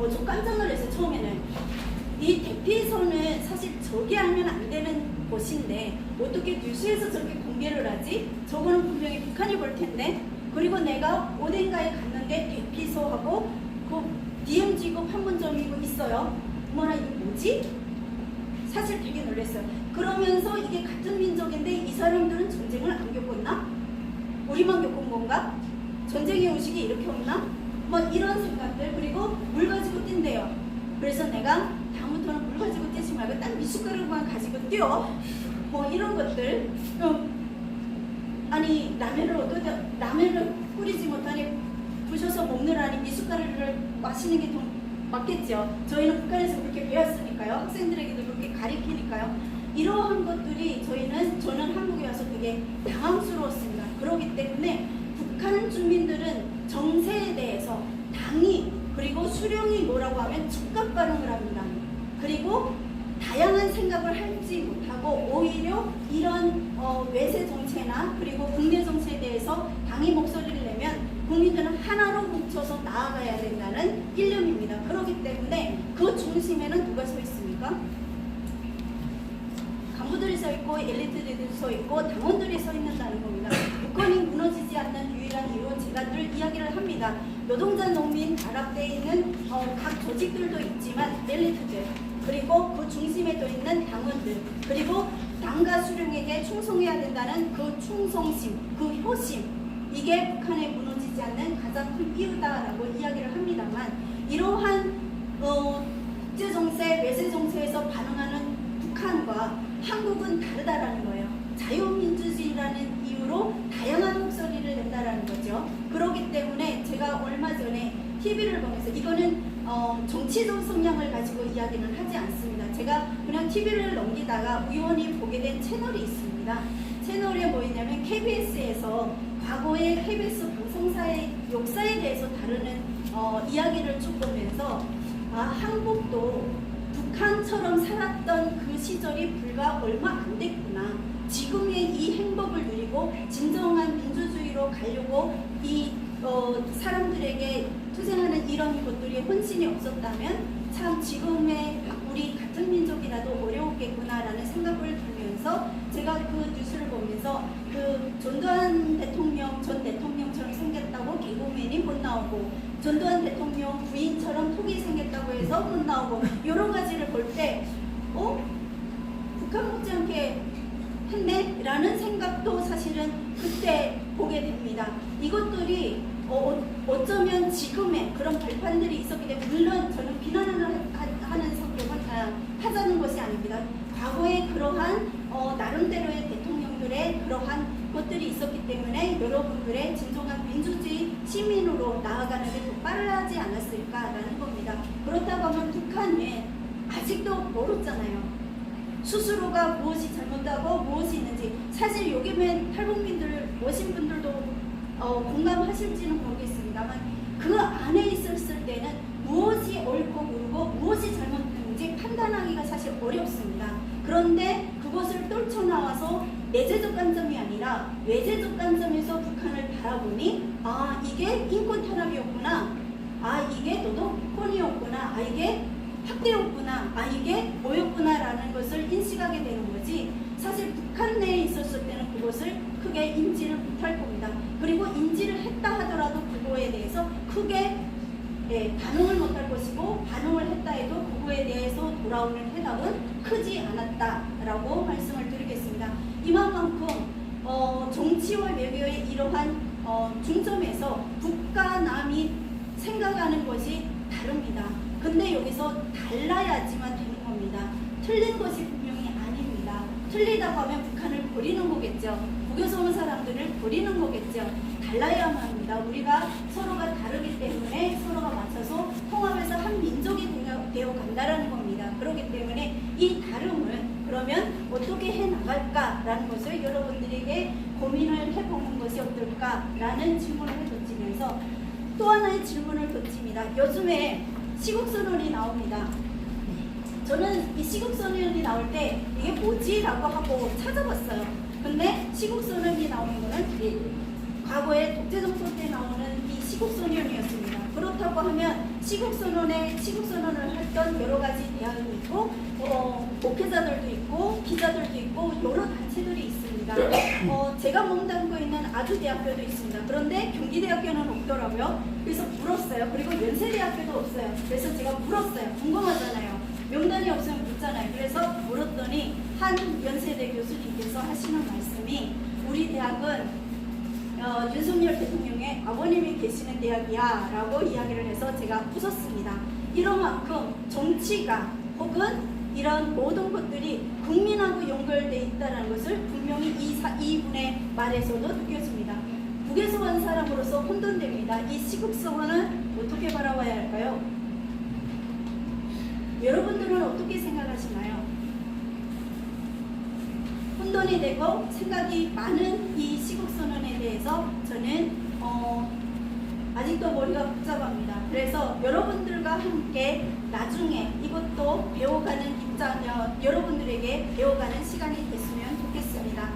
좀 깜짝 놀랐어요. 처음에는 이 대피소는 사실 저게 알면 안 되는 곳인데 어떻게 뉴스에서 저렇게 공개를 하지? 저거는 분명히 북한이 볼 텐데. 그리고 내가 어딘가에 갔는데 대피소하고 그 DMZ고 판문점이고 있어요. 어머나 이게 뭐지? 사실 되게 놀랐어요. 그러면서 이게 같은 민족인데 이 사람들은 전쟁을 안 겪었나? 우리만 겪은 건가? 전쟁의 의식이 이렇게 없나? 뭐 이런 생각들. 그리고 물 가지고 뛴대요. 그래서 내가 다음부터는 물 가지고 뛰지 말고 딱 미숫가루만 가지고 뛰어. 뭐 이런 것들. 아니 라면을 끓이지 못하니 부셔서 먹느라니 미숫가루를 마시는 게 더 맞겠죠. 저희는 북한에서 그렇게 배웠으니까요. 학생들에게도 그렇게 가르치니까요. 이러한 것들이 저는 한국에 와서 되게 당황스러웠습니다. 그렇기 때문에 북한 주민들은 정세에 대해서 당이 그리고 수령이 뭐라고 하면 즉각 반응을 합니다. 그리고 다양한 생각을 하지 못하고 오히려 이런 외세 정체나 그리고 국내 정체에 대해서 당이 목소리를 내면 국민들은 하나로 뭉쳐서 나아가야 된다는 일념입니다. 그렇기 때문에 그 중심에는 누가 서 있습니까? 간부들이 서 있고 엘리트들이 서 있고 당원들이 서 있는다는 겁니다. 북한이 무너지지 않는 유일한 이유는 제가 늘 이야기를 합니다. 노동자, 농민, 단합되어 있는 각 조직들도 있지만 엘리트들 그리고 그 중심에 또 있는 당원들 그리고 당과 수령에게 충성해야 된다는 그 충성심, 그 효심 이게 북한에 무너지지 않는 가장 큰 이유다라고 이야기를 합니다만 이러한 국제정세, 외세정세에서 반응하는 북한과 한국은 다르다라는 거예요. 자유민주주의라는 이유로 다양한 목소리를 낸다라는 거죠. 그렇기 때문에 제가 얼마 전에 TV를 보면서 이거는 정치적 성향을 가지고 이야기는 하지 않습니다. 제가 그냥 TV를 넘기다가 우연히 보게 된 채널이 있습니다. 채널이 뭐냐면 KBS에서 과거의 KBS 방송사의 역사에 대해서 다루는 이야기를 쭉 보면서 한국도 북한처럼 살았던 그 시절이 불과 얼마 안 됐구나. 지금의 이 행복을 누리고 진정한 민주주의로 가려고 이 사람들에게 투쟁하는 이런 것들이 혼신이 없었다면 참 지금의 우리 같은 민족이라도 어려웠겠구나라는 생각을 들면서 제가 그 뉴스를 보면서 그 전두환 대통령 전 대통령처럼 생겼다고 개그맨이 못 나오고 전두환 대통령 부인처럼 톡이 생겼다고 해서 못 나오고 여러 가지를 볼 때 북한 못지않게 했네? 라는 생각도 사실은 그때 보게 됩니다. 이것들이 어쩌면 지금의 그런 발판들이 있었기 때문에 물론 저는 비난을 하는 성격은 하자는 것이 아닙니다. 과거에 그러한 나름대로의 대통령들의 그러한 것들이 있었기 때문에 여러분들의 진정한 민주주의 시민으로 나아가는 게 더 빠르지 않았을까라는 겁니다. 그렇다고 하면 북한은 아직도 멀었잖아요. 스스로가 무엇이 잘못하고 무엇이 있는지 사실 여기면 탈북민들 오신 분들도 공감하실지는 모르겠습니다만 그 안에 있었을 때는 무엇이 옳고 그르고 무엇이 잘못됐는지 판단하기가 사실 어렵습니다. 그런데 그것을 떨쳐나와서 내재적 관점이 아니라 외재적 관점에서 북한을 바라보니 이게 인권 탄압이었구나, 이게 노동권이었구나, 이게 학대였구나, 이게 뭐였구나라는 것을 인식하게 되는 거지 사실 북한 내에 있었을 때는 그것을 크게 인지를 못할 겁니다. 그리고 인지를 했다 하더라도 그거에 대해서 크게 반응을 못할 것이고 반응을 했다 해도 그거에 대해서 돌아오는 해답은 크지 않았다라고 말씀을 드리겠습니다. 이만큼 정치와 외교의 이러한 중점에서 북과 남이 생각하는 것이 다릅니다. 근데 여기서 달라야지만 되는 겁니다. 틀린 것이 분명히 아닙니다. 틀리다고 하면 북한을 버리는 거겠죠. 북에서 온 사람들을 버리는 거겠죠. 달라야만 합니다. 우리가 서로가 다르기 때문에 서로가 맞춰서 통합해서 한 민족이 되어 간다라는 겁니다. 그렇기 때문에 이 다름을 그러면 어떻게 해나갈까라는 것을 여러분들에게 고민을 해보는 것이 어떨까라는 질문을 해던지면서 또 하나의 질문을 던집니다. 요즘에 시국선언이 나옵니다. 저는 이 시국선언이 나올 때 이게 뭐지? 라고 하고 찾아봤어요. 근데 시국선언이 나오는 거는 과거에 독재정권 때 나오는 이 시국선언이었습니다. 그렇다고 하면 시국선언을 했던 여러 가지 대학이 있고 목회자들도 있고 기자들도 있고 여러 단체들이 있습니다. 제가 몸담고 있는 아주대학교도 있습니다. 그런데 경기대학교는 없더라고요. 그래서 물었어요. 그리고 연세대학교도 없어요. 그래서 제가 물었어요. 궁금하잖아요. 명단이 없으면 묻잖아요. 그래서 물었더니 한 연세대 교수님께서 하시는 말씀이 우리 대학은 윤석열 대통령의 아버님이 계시는 대학이야 라고 이야기를 해서 제가 웃었습니다. 이런 만큼 정치가 혹은 이런 모든 것들이 국민하고 연결되어 있다는 것을 분명히 이분의 말에서도 느껴집니다. 북에서 온 사람으로서 혼돈됩니다. 이 시국선언은 어떻게 바라봐야 할까요? 여러분들은 어떻게 생각하시나요? 혼돈이 되고 생각이 많은 이 시국선언에 대해서 저는 아직도 머리가 복잡합니다. 그래서 여러분들과 함께 나중에 이것도 배워가는 여러분들에게 배워가는 시간이 됐으면 좋겠습니다.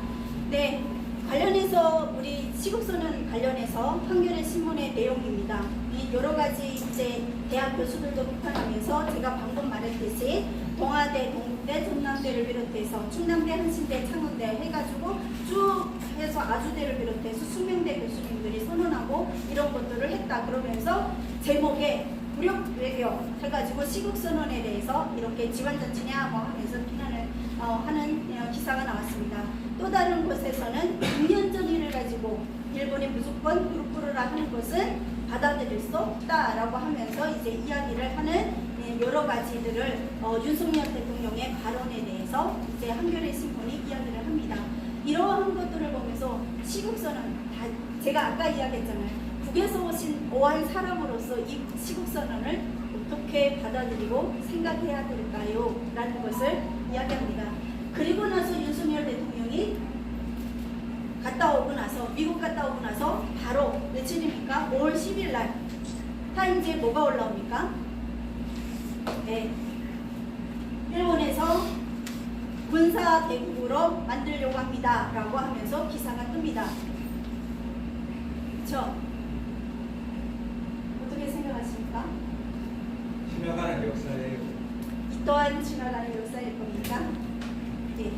네, 관련해서 우리 시국선언 관련해서 한겨레 신문의 내용입니다. 이 여러 가지 이제 대학 교수들도 비판하면서 제가 방금 말했듯이 동아대, 동국대, 전남대를 비롯해서 충남대, 한신대, 창원대 해가지고 쭉 해서 아주대를 비롯해서 수명대 교수님들이 선언하고 이런 것들을 했다. 그러면서 제목에 무력 외교 해가지고 시국선언에 대해서 이렇게 지원정치냐 뭐 하면서 비난을 하는 기사가 나왔습니다. 또 다른 곳에서는 6년 전 일을 가지고 일본이 무조건 무릎 꿇으라 하는 것은 받아들일 수 없다라고 하면서 이제 이야기를 하는 여러 가지들을 윤석열 대통령의 발언에 대해서 이제 한겨레 신문이 이야기를 합니다. 이러한 것들을 보면서 시국선언, 제가 아까 이야기했잖아요. 북에서 오한 사람으로서 이 시국선언을 어떻게 받아들이고 생각해야 될까요? 라는 것을 이야기합니다. 그리고 나서 윤석열 대통령이 미국 갔다 오고 나서 바로 며칠입니까? 5월 10일 날 타임즈에 뭐가 올라옵니까? 네, 일본에서 군사 대국으로 만들려고 합니다 라고 하면서 기사가 뜹니다. 그렇죠? 어떻게 생각하십니까? 지나가는 역사예요. 이 또한 지나가는 역사일 겁니까? 네.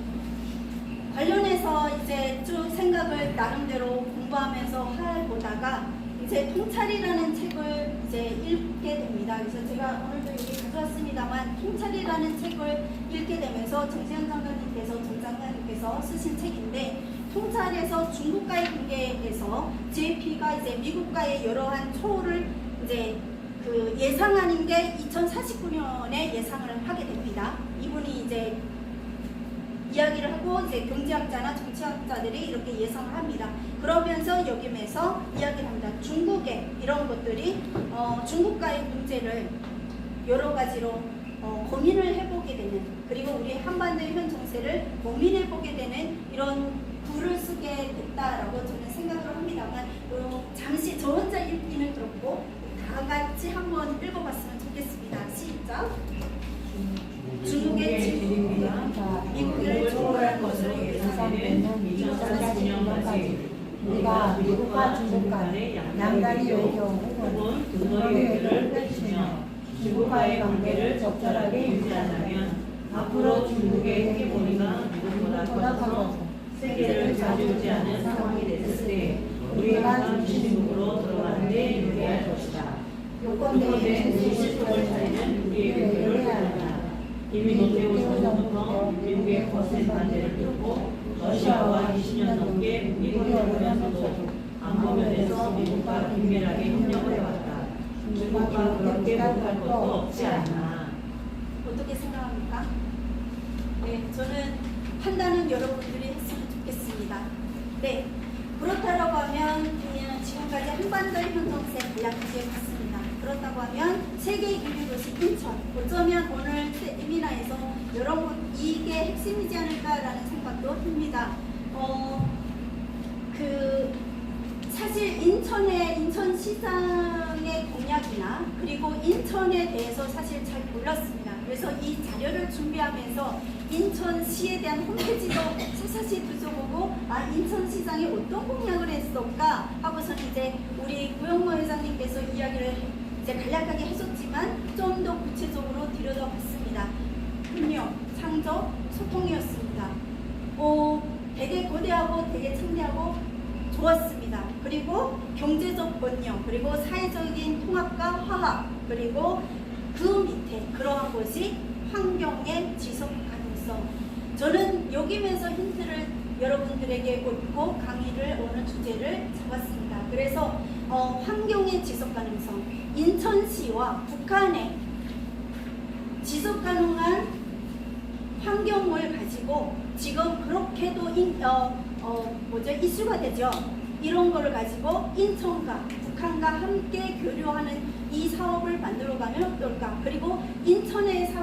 관련해서 이제 쭉 생각을 나름대로 공부하면서 보다가 이제 통찰이라는 책을 이제 읽게 됩니다. 그래서 제가 오늘도 여기 가져왔습니다만 통찰이라는 책을 읽게 되면서 정세현 장관님께서 전 장관님께서 쓰신 책인데 통찰에서 중국과의 관계에서 JP가 이제 미국과의 여러한 초를 이제 그 예상하는 게 2049년에 예상을 하게 됩니다. 이분이 이제 이야기를 하고 이제 경제학자나 정치학자들이 이렇게 예상을 합니다. 그러면서 여기면서 이야기를 합니다. 중국의 이런 것들이 중국과의 문제를 여러 가지로 고민을 해보게 되는, 그리고 우리 한반도의 현 정세를 고민해보게 되는 이런 글을 쓰게 됐다라고 저는 생각을 합니다만 잠시 저 혼자 읽기는 그렇고 다 같이 한번 읽어봤으면 좋겠습니다. 시작. 중국의 진국과 미국을 초월한 것으로 예상되는 2049년까지 우리가 미국과 중국 간의 양다리 외교 혹은 등거리 외교를 펼치며 중국과의 관계를 적절하게 유지하자면 앞으로 중국의 헤게모니가 미국보다 커서 세계를 좌지우지하는 상황이 됐을 때 우리가 중심국으로 들어가는 데 유리할 것이다. 요건된 시스템을 차리는 우리의 외교를 해야 한다. 이미 노태우 정부부터 미국의 거센 반대를 뚫고 러시아와 20년 넘게 미국을 보면서도 안보면에서 미국과 긴밀하게 협력을 해왔다. 중국과 그렇게 못할 것도 없지 않나. 어떻게 생각합니까? 네, 저는 판단은 여러분들이 했으면 좋겠습니다. 네, 그렇다고 하면 지금까지 한반도의 현정세 요약해 봤습니다. 그렇다고 하면 세계 1위 도시 인천, 어쩌면 오늘 세미나에서 여러분 이게 핵심이지 않을까라는 생각도 듭니다. 사실 인천시장의 공약이나 그리고 인천에 대해서 사실 잘 몰랐습니다. 그래서 이 자료를 준비하면서 인천시에 대한 홈페이지도 사사시 뒤져보고 인천시장이 어떤 공약을 했을까 하고서 이제 우리 고영모 회장님께서 이야기를 이제 간략하게 해줬지만 좀 더 구체적으로 들여다봤습니다. 분명, 창조, 소통이었습니다. 되게 거대하고 되게 창대하고 좋았습니다. 그리고 경제적 번영, 그리고 사회적인 통합과 화합, 그리고 그 밑에 그러한 것이 환경의 지속 가능성. 저는 여기면서 힌트를 여러분들에게 얻고 강의를 어느 주제를 잡았습니다. 그래서 환경의 지속 가능성, 인천시와 북한의 지속 가능한 환경을 가지고 지금 그렇게도 이슈가 되죠. 이런 거를 가지고 인천과 북한과 함께 교류하는 이 사업을 만들어가면 어떨까? 그리고 인천의 이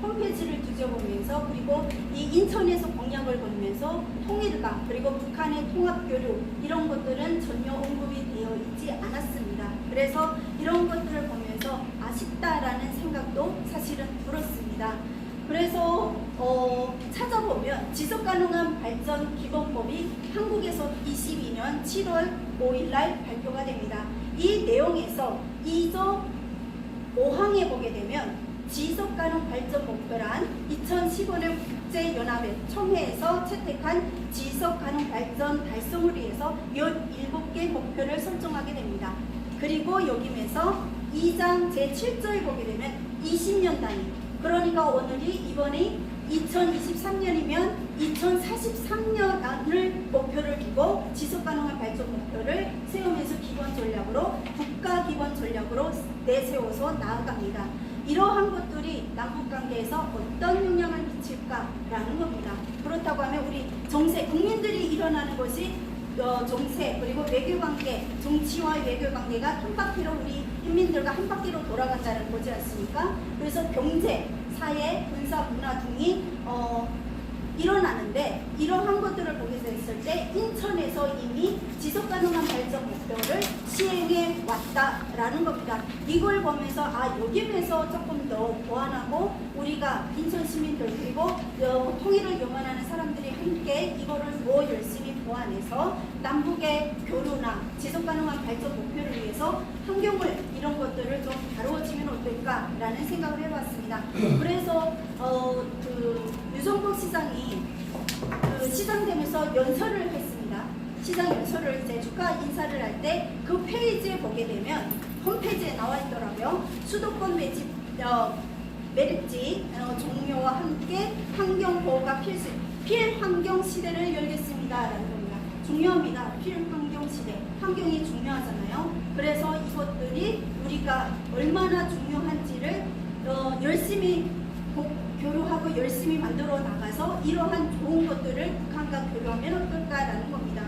홈페이지를 뒤져보면서, 그리고 이 인천에서 공약을 걸면서 통일과 그리고 북한의 통합 교류, 이런 것들은 전혀 언급이 되어 있지 않았습니다. 그래서 이런 것들을 보면서 아쉽다라는 생각도 사실은 들었습니다. 그래서 찾아보면 지속가능한 발전 기본법이 한국에서 22년 7월 5일 날 발표가 됩니다. 이 내용에서 2조 5항에 보게 되면 지속가능 발전 목표란 2015년 국제연합회 총회에서 채택한 지속가능 발전 달성을 위해서 17개 목표를 설정하게 됩니다. 그리고 여기면서 2장 제7조에 보게 되면 20년 단위, 그러니까 오늘이 이번에 2023년이면 2043년을 목표를 두고 지속가능한 발전 목표를 세우면서 기본 전략으로, 국가 기본 전략으로 내세워서 나아갑니다. 이러한 것들이 남북관계에서 어떤 영향을 미칠까라는 겁니다. 그렇다고 하면 우리 정세, 국민들이 일어나는 것이 정세, 그리고 외교관계, 정치와 외교관계가 한 바퀴로 우리 인민들과 한 바퀴로 돌아간다는 거지 않습니까? 그래서 경제, 사회, 군사, 문화 등이 일어나는데, 이러한 것들을 보게 됐을 때 인천에서 이미 지속가능한 발전 목표를 시행해 왔다라는 겁니다. 이걸 보면서 여기에서 조금 더 보완하고 우리가 인천 시민들 그리고 통일을 염원하는 사람들이 함께 이거를 더 열심히 보완해서 남북의 교류나 지속가능한 발전 목표를 위해서 환경을, 이런 것들을 좀 다루어지면 어떨까라는 생각을 해봤습니다. 그래서 유성복 시장이 시장 되면서 연설을 했습니다. 시장 연설을 이제 축하 인사를 할 때 그 페이지에 보게 되면 홈페이지에 나와 있더라고요. 수도권 매립지 종료와 함께 환경 보호가 필수, 필환경 시대를 열겠습니다라는 겁니다. 중요합니다. 필환경 시대. 환경이 중요하잖아요. 그래서 이것들이 우리가 얼마나 중요한지를 열심히 교류하고 열심히 만들어 나가서 이러한 좋은 것들을 북한과 교류하면 어떨까라는 겁니다.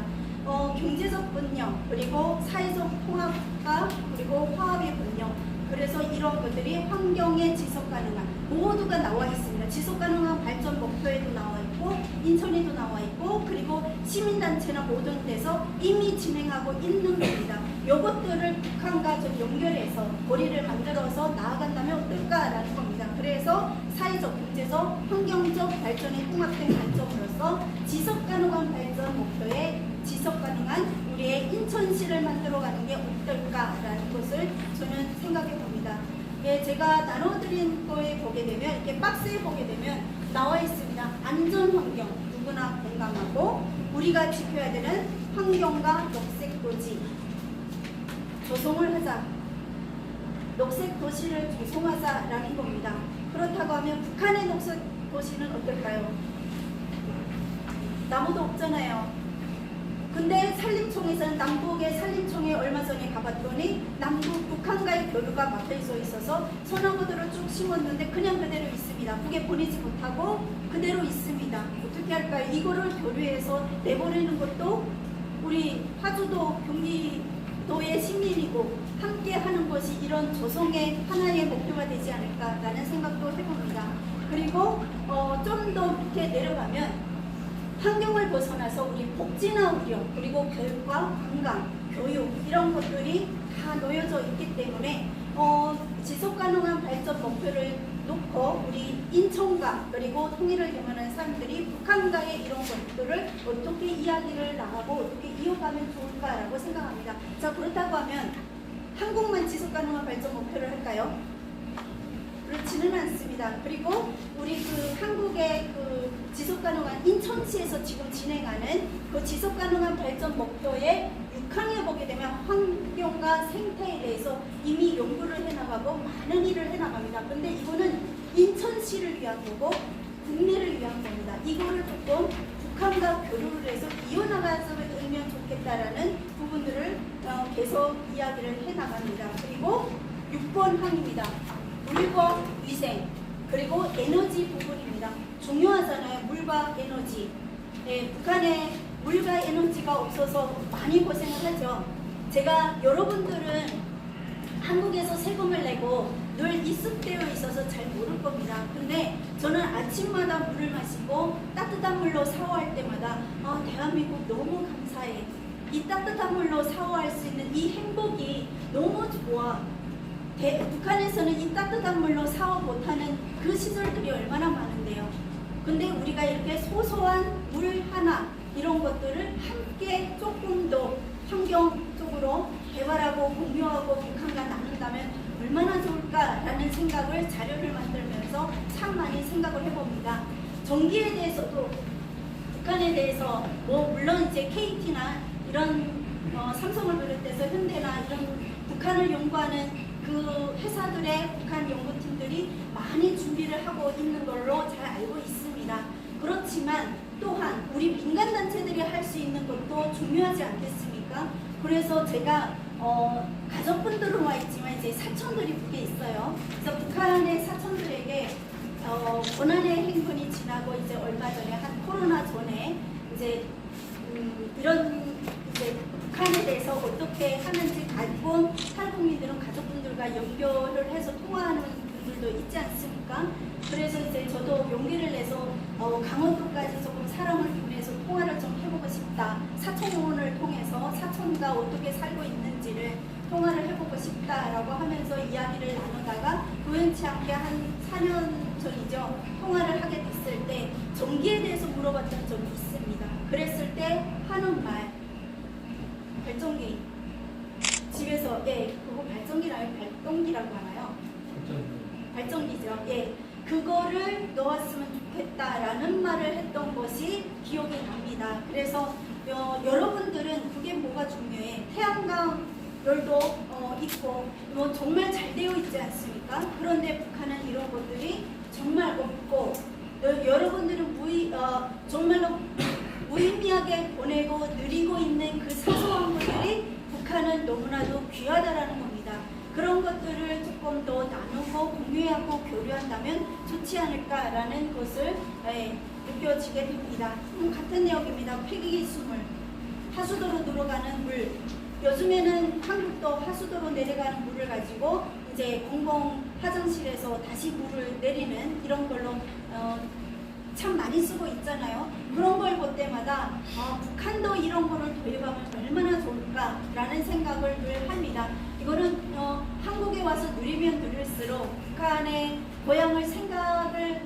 경제적 번영, 그리고 사회적 통합과 그리고 화합의 번영, 그래서 이런 것들이 환경의 지속 가능한 모두가 나와 있습니다. 지속 가능한 발전 목표에도 나와 있고 인천에도 나와 있고 그리고 시민단체나 모든 데서 이미 진행하고 있는 겁니다. 이것들을 북한과 좀 연결해서 거리를 만들어서 나아간다면 어떨까라는 겁니다. 그래서 사회적, 경제적, 환경적 발전에 통합된 관점으로서 지속 가능한 발전 목표에 지속 가능한 우리의 인천시를 만들어가는 게 어떨까라는 것을 저는 생각해 봅니다. 예, 제가 나눠드린 거에 보게 되면, 이렇게 박스에 보게 되면 나와 있습니다. 안전환경, 누구나 공감하고 우리가 지켜야 되는 환경과 녹색도시 조성을 하자, 녹색도시를 조성하자라는 겁니다. 그렇다고 하면 북한의 녹색도시는 어떨까요? 나무도 없잖아요. 근데 산림청에서는, 남북의 산림청에 얼마 전에 가봤더니 남북 북한과의 교류가 막혀져 있어서 소나무들을 쭉 심었는데 그냥 그대로 있습니다. 북에 보내지 못하고 그대로 있습니다. 어떻게 할까요? 이거를 교류해서 내보내는 것도 우리 파주도 경기도의 시민이고 함께 하는 것이 이런 조성의 하나의 목표가 되지 않을까라는 생각도 해봅니다. 그리고 좀 더 밑에 내려가면 환경을 벗어나서 우리 복지나 의료, 그리고 교육과 건강, 교육 이런 것들이 다 놓여져 있기 때문에 지속가능한 발전 목표를 놓고 우리 인천과 그리고 통일을 염원하는 사람들이 북한과의 이런 것들을 어떻게 이야기를 나가고 어떻게 이어가면 좋을까라고 생각합니다. 자, 그렇다고 하면 한국만 지속가능한 발전 목표를 할까요? 그렇지는 않습니다. 그리고 우리 그 한국의 그 지속가능한 인천시에서 지금 진행하는 그 지속가능한 발전 목표의 6항에 보게 되면 환경과 생태에 대해서 이미 연구를 해나가고 많은 일을 해나갑니다. 근데 이거는 인천시를 위한 거고 국내를 위한 겁니다. 이거를 조금 북한과 교류를 해서 이어나가면 좋겠다라는 부분들을 계속 이야기를 해나갑니다. 그리고 6번 항입니다. 물과 위생 그리고 에너지 부분입니다. 중요하잖아요. 물과 에너지. 북한에 물과 에너지가 없어서 많이 고생을 하죠. 제가 여러분들은 한국에서 세금을 내고 늘 익숙되어 있어서 잘 모를 겁니다. 근데 저는 아침마다 물을 마시고 따뜻한 물로 샤워할 때마다 대한민국 너무 감사해. 이 따뜻한 물로 샤워할 수 있는 이 행복이 너무 좋아. 북한에서는 이 따뜻한 물로 샤워 못하는 그 시설들이 얼마나 많은데요. 근데 우리가 이렇게 소소한 물 하나 이런 것들을 함께 조금 더 환경적으로 개발하고 공유하고 북한과 나눈다면 얼마나 좋을까라는 생각을 자료를 만들면서 참 많이 생각을 해봅니다. 전기에 대해서도 북한에 대해서 물론 이제 KT나 이런 삼성을 비롯해서 현대나 이런 북한을 연구하는 그 회사들의 북한 연구팀들이 많이 준비를 하고 있는 걸로 잘 알고 있습니다. 그렇지만 또한 우리 민간단체들이 할 수 있는 것도 중요하지 않겠습니까? 그래서 제가 가족분들은 와 있지만 이제 사촌들이 북에 있어요. 그래서 북한의 사촌들에게 고난의 행군이 지나고 이제 얼마 전에 한 코로나 전에 이제 이런 이제 북한에 대해서 어떻게 하는지 일본 탈북민들은 가족분들과 연결을 해서 통화하는 분들도 있지 않습니까? 그래서 이제 저도 용기를 내서 강원도까지 조금 사람을 보내서 통화를 좀 해보고 싶다. 사촌원을 통해서 사촌과 어떻게 살고 있는지를 통화를 해보고 싶다라고 하면서 이야기를 나누다가 우연치 않게 한 4년 전이죠. 통화를 하게 됐을 때 전기에 대해서 물어봤던 적이 있습니다. 그랬을 때 하는 말 발전기 집에서 그거 발전기라 발동기라고 하나요? 발전기죠. 그거를 넣었으면 좋겠다라는 말을 했던 것이 기억이 납니다. 그래서 여러분들은 그게 뭐가 중요해? 태양광 열도 있고 정말 잘 되어 있지 않습니까? 그런데 북한은 이런 것들이 정말 없고 여러분들은 정말로 무의미하게 보내고 누리고 있는 그 사소한 것들이 북한은 너무나도 귀하다라는 겁니다. 그런 것들을 조금 더 나누고 공유하고 교류한다면 좋지 않을까라는 것을 느껴지게 됩니다. 같은 내용입니다. 폐기기수물, 하수도로 들어가는 물. 요즘에는 한국도 하수도로 내려가는 물을 가지고 이제 공공 화장실에서 다시 물을 내리는 이런 걸로 참 많이 쓰고 있잖아요. 그런 걸 볼 때마다 북한도 이런 거를 도입하면 얼마나 좋을까라는 생각을 늘 합니다. 이거는 한국에 와서 누리면 누릴수록 북한의 고향을 생각을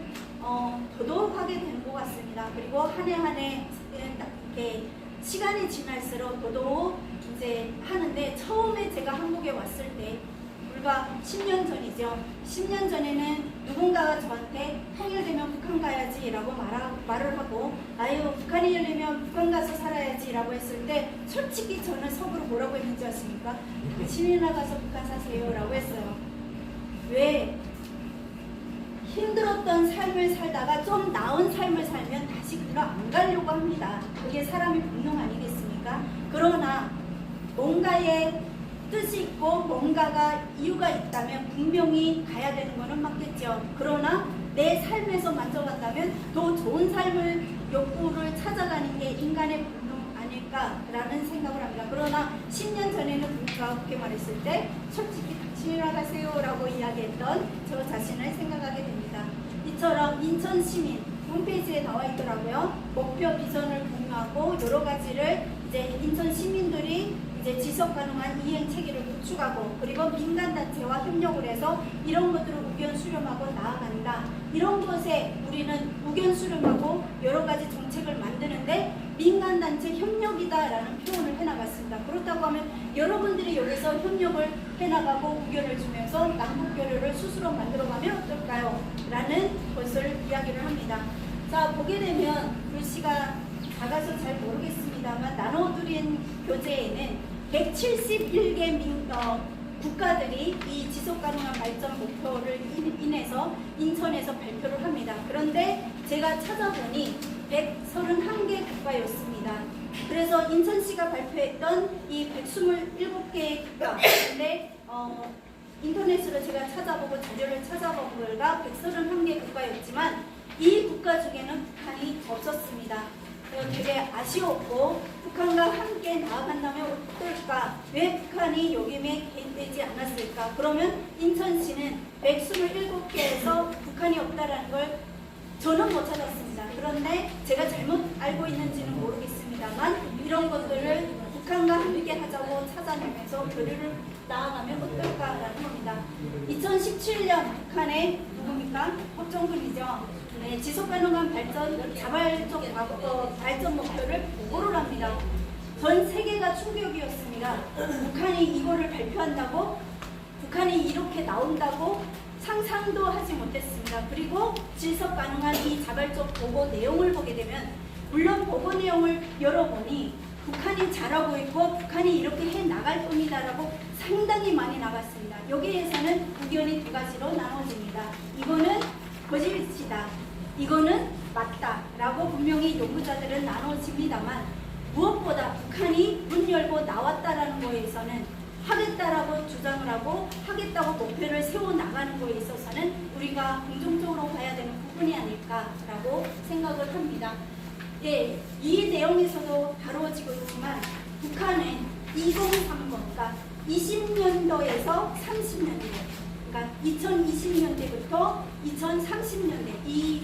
더더욱 하게 되는 것 같습니다. 그리고 한 해 한 해 이렇게 시간이 지날수록 더더욱 이제 하는데 처음에 제가 한국에 왔을 때 불과 10년 전이죠. 10년 전에는 누군가가 저한테 통일되면 북한 가야지 라고 말을 하고 북한이 열리면 북한 가서 살아야지 라고 했을 때 솔직히 저는 속으로 뭐라고 했는지 아십니까? 당신이나 가서 북한 사세요 라고 했어요. 왜? 힘들었던 삶을 살다가 좀 나은 삶을 살면 다시 그로 안 가려고 합니다. 그게 사람의 본능 아니겠습니까? 그러나 뭔가의 뜻이 있고 뭔가가 이유가 있다면 분명히 가야 되는 것은 맞겠죠. 그러나 내 삶에서 만져간다면 더 좋은 삶을 욕구를 찾아가는 게 인간의 본능 아닐까라는 생각을 합니다. 그러나 10년 전에는 누가 그렇게 말했을 때 솔직히 당신이라 가세요 라고 이야기했던 저 자신을 생각하게 됩니다. 이처럼 인천 시민 홈페이지에 나와 있더라고요. 목표 비전을 공유하고 여러 가지를 이제 인천 시민들이 이제 지속 가능한 이행 체계를 구축하고 그리고 민간단체와 협력을 해서 이런 것들을 의견 수렴하고 나아간다. 이런 것에 우리는 의견 수렴하고 여러 가지 정책을 만드는데 민간단체 협력이다라는 표현을 해나갔습니다. 그렇다고 하면 여러분들이 여기서 협력을 해나가고 의견을 주면서 남북교류를 스스로 만들어가면 어떨까요? 라는 것을 이야기를 합니다. 자, 보게 되면 글씨가 작아서 잘 모르겠습니다만 나눠드린 교재에는 171개 국가들이 이 지속가능한 발전 목표를 인해서 인천에서 발표를 합니다. 그런데 제가 찾아보니 131개 국가였습니다. 그래서 인천시가 발표했던 이 127개의 국가, 근데 인터넷으로 제가 찾아보고 자료를 찾아본 결과 131개 국가였지만 이 국가 중에는 북한이 없었습니다. 되게 아쉬웠고 북한과 함께 나아간다면 어떨까? 왜 북한이 여기에 개입되지 않았을까? 그러면 인천시는 127개에서 북한이 없다라는 걸 저는 못 찾았습니다. 그런데 제가 잘못 알고 있는지는 모르겠습니다만 이런 것들을 북한과 함께 하자고 찾아내면서 교류를 나아가면 어떨까라는 겁니다. 2017년 북한의 누굽니까? 박정근이죠. 네, 지속가능한 발전 자발적 발전 목표를 보고를 합니다. 전 세계가 충격이었습니다. 북한이 이거를 발표한다고, 북한이 이렇게 나온다고 상상도 하지 못했습니다. 그리고 지속가능한 이 자발적 보고 내용을 보게 되면 물론 보고 내용을 열어보니 북한이 잘하고 있고 북한이 이렇게 해 나갈 겁니다라고 상당히 많이 나갔습니다. 여기에서는 의견이 두 가지로 나눠집니다. 이거는 거짓이다. 이거는 맞다라고 분명히 연구자들은 나눠집니다만 무엇보다 북한이 문 열고 나왔다라는 거에서는 하겠다라고 주장을 하고 하겠다고 목표를 세워나가는 거에 있어서는 우리가 긍정적으로 봐야 되는 부분이 아닐까라고 생각을 합니다. 예, 이 내용에서도 다루어지고 있지만 북한은 2030, 그러니까 20년도에서 30년대, 그러니까 2020년대부터 2030년대 이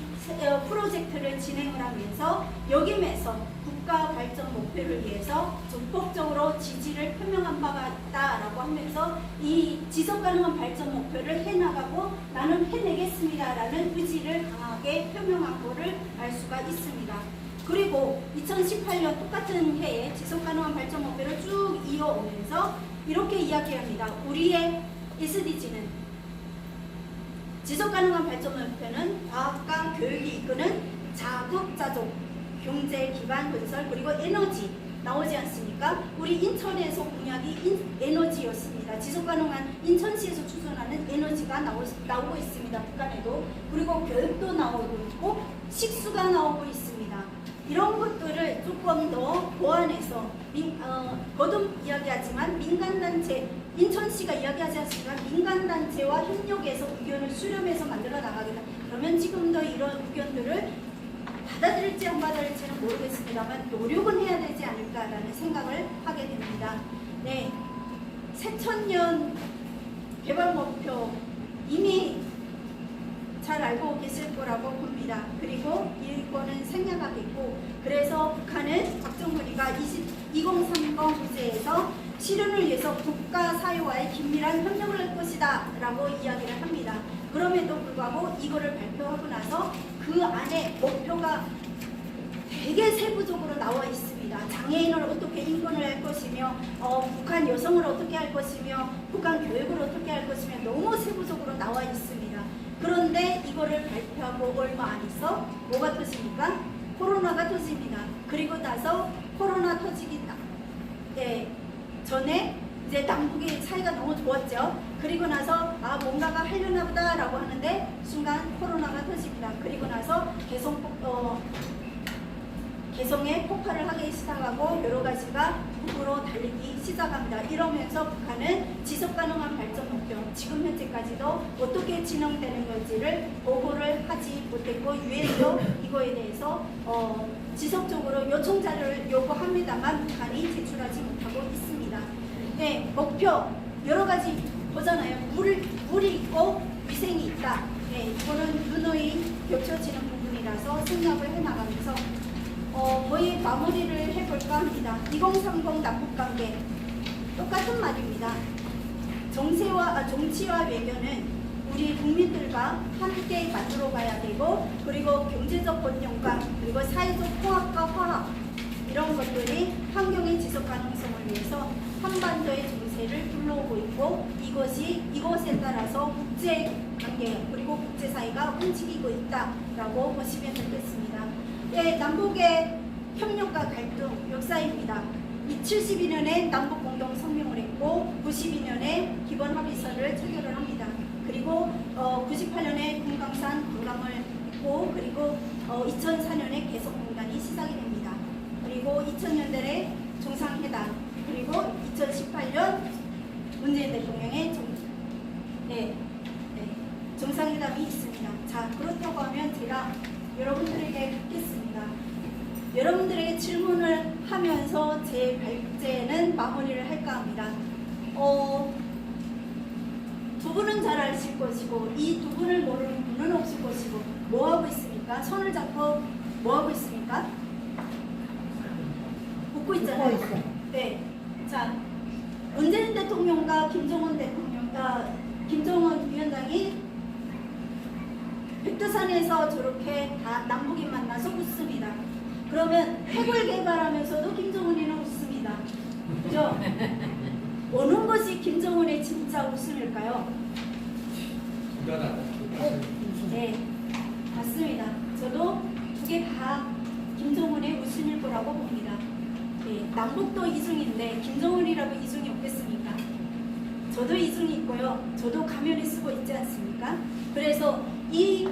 프로젝트를 진행을 하면서 여기에서 국가 발전 목표를 위해서 적극적으로 지지를 표명한 바가 있다라고 하면서 이 지속가능한 발전 목표를 해나가고 나는 해내겠습니다라는 의지를 강하게 표명한 것을 알 수가 있습니다. 그리고 2018년 똑같은 해에 지속가능한 발전 목표를 쭉 이어오면서 이렇게 이야기합니다. 우리의 SDG는 지속가능한 발전 목표는 과학과 교육이 이끄는 자급자족, 경제 기반 건설, 그리고 에너지 나오지 않습니까? 우리 인천에서 공약이 에너지였습니다. 지속가능한 인천시에서 추진하는 에너지가 나오고 있습니다. 북한에도. 그리고 교육도 나오고 있고 식수가 나오고 있습니다. 이런 것들을 조금 더 보완해서 거듭 이야기하지만 민간단체, 인천시가 이야기하지 않습니까? 민간단체와 협력해서 의견을 수렴해서 만들어 나가겠다. 그러면 지금도 이런 의견들을 받아들일지 안 받아들일지는 모르겠습니다만 노력은 해야 되지 않을까라는 생각을 하게 됩니다. 네, 새천년 개발 목표 이미 잘 알고 계실 거라고 봅니다. 그리고 이거는 생략하겠고, 그래서 북한은 박정부리가 2030 문제에서 실현을 위해서 국가 사회와의 긴밀한 협력을 할 것이다 라고 이야기를 합니다. 그럼에도 불구하고 이거를 발표하고 나서 그 안에 목표가 되게 세부적으로 나와 있습니다. 장애인을 어떻게 인권을 할 것이며 북한 여성을 어떻게 할 것이며 북한 교육을 어떻게 할 것이며 너무 세부적으로 나와 있습니다. 그런데 이거를 발표하고 얼마 안 있어 뭐가 터집니까? 코로나가 터집니다. 그리고 나서 코로나 터지기 전에 이제 남북의 사이가 너무 좋았죠. 그리고 나서 뭔가가 하려나 보다 라고 하는데 순간 코로나가 터집니다. 그리고 나서 개성에 폭발을 하기 시작하고 여러 가지가 북으로 달리기 시작합니다. 이러면서 북한은 지속가능한 발전 목표, 지금 현재까지도 어떻게 진행되는 건지를 보고를 하지 못했고 유엔도 이거에 대해서 지속적으로 요청 자료를 요구합니다만 북한이 제출하지 못하고 있습니다. 네, 목표 여러 가지 보잖아요. 물이 있고 위생이 있다. 네, 이거는 누누이 겹쳐지는 부분이라서 생략을 해나가면서 거의 마무리를 해볼까 합니다. 2030 남북관계 똑같은 말입니다. 정치와 외교는 우리 국민들과 함께 만들어 가야 되고, 그리고 경제적 번영과 그리고 사회적 통합과 화합, 이런 것들이 환경의 지속 가능성을 위해서 한반도의 정세를 불러오고 있고 이것에 따라서 국제 관계 그리고 국제사회가 움직이고 있다라고 보시면 되겠습니다. 예, 남북의 협력과 갈등 역사입니다. 72년에 남북 공동 성명을 했고 92년에 기본 합의서를 체결을 합니다. 그리고 98년에 금강산 관광을 했고 그리고 2004년에 개성공단이 시작이 됩니다. 그리고 2000년대에 정상회담 그리고 2018년 문재인 대통령의 정상회담이 있습니다. 자, 그렇다고 하면 제가 여러분들에게 묻겠습니다. 여러분들에게 질문을 하면서 제 발제는 마무리를 할까 합니다. 두 분은 잘 아실 것이고 이 두 분을 모르는 분은 없을 것이고 뭐 하고 있습니까? 손을 잡고 뭐 하고 있습니까? 웃고 있잖아요. 웃고 있어요. 네. 자, 문재인 대통령과 김정은 위원장이 백두산에서 저렇게 다 남북이 만나서 웃습니다. 그러면 핵을 개발하면서도 김정은이는 웃습니다. 그죠? 어느 것이 김정은의 진짜 웃음일까요? 네, 맞습니다. 저도 두 개 다 김정은의 웃음일 거라고 봅니다. 네, 남북도 이중인데 김정은이라고 이중이 없겠습니까? 저도 이중이 있고요. 저도 가면을 쓰고 있지 않습니까? 그래서 이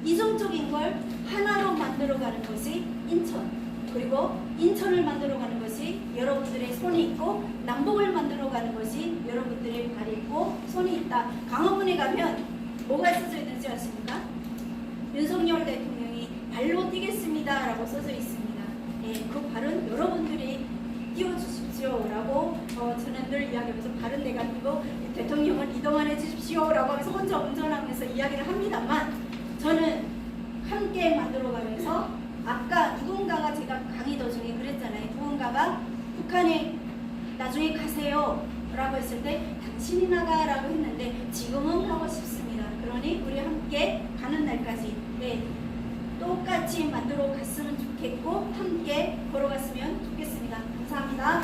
이중적인 걸 하나로 만들어가는 것이 인천, 그리고 인천을 만들어가는 것이 여러분들의 손이 있고 남북을 만들어가는 것이 여러분들의 발이 있고 손이 있다. 강화문에 가면 뭐가 써져 있는지 아십니까? 윤석열 대통령이 발로 뛰겠습니다 라고 써져 있습니다. 예, 그 발은 여러분들이 띄워주십시오 라고 저는 늘 이야기하면서 발은 내가 뛰고 대통령은 이동안해 주십시오 라고 하면서 혼자 운전하면서 이야기를 합니다만 저는 함께 만들어가면서 아까 누군가가 제가 강의 도중에 그랬잖아요. 누군가가 북한에 나중에 가세요 라고 했을 때 당신이 나가 라고 했는데 지금은 가고 싶습니다. 그러니 우리 함께 가는 날까지 똑같이 만들어 갔으면 좋겠고 함께 걸어갔으면 좋겠습니다. 감사합니다.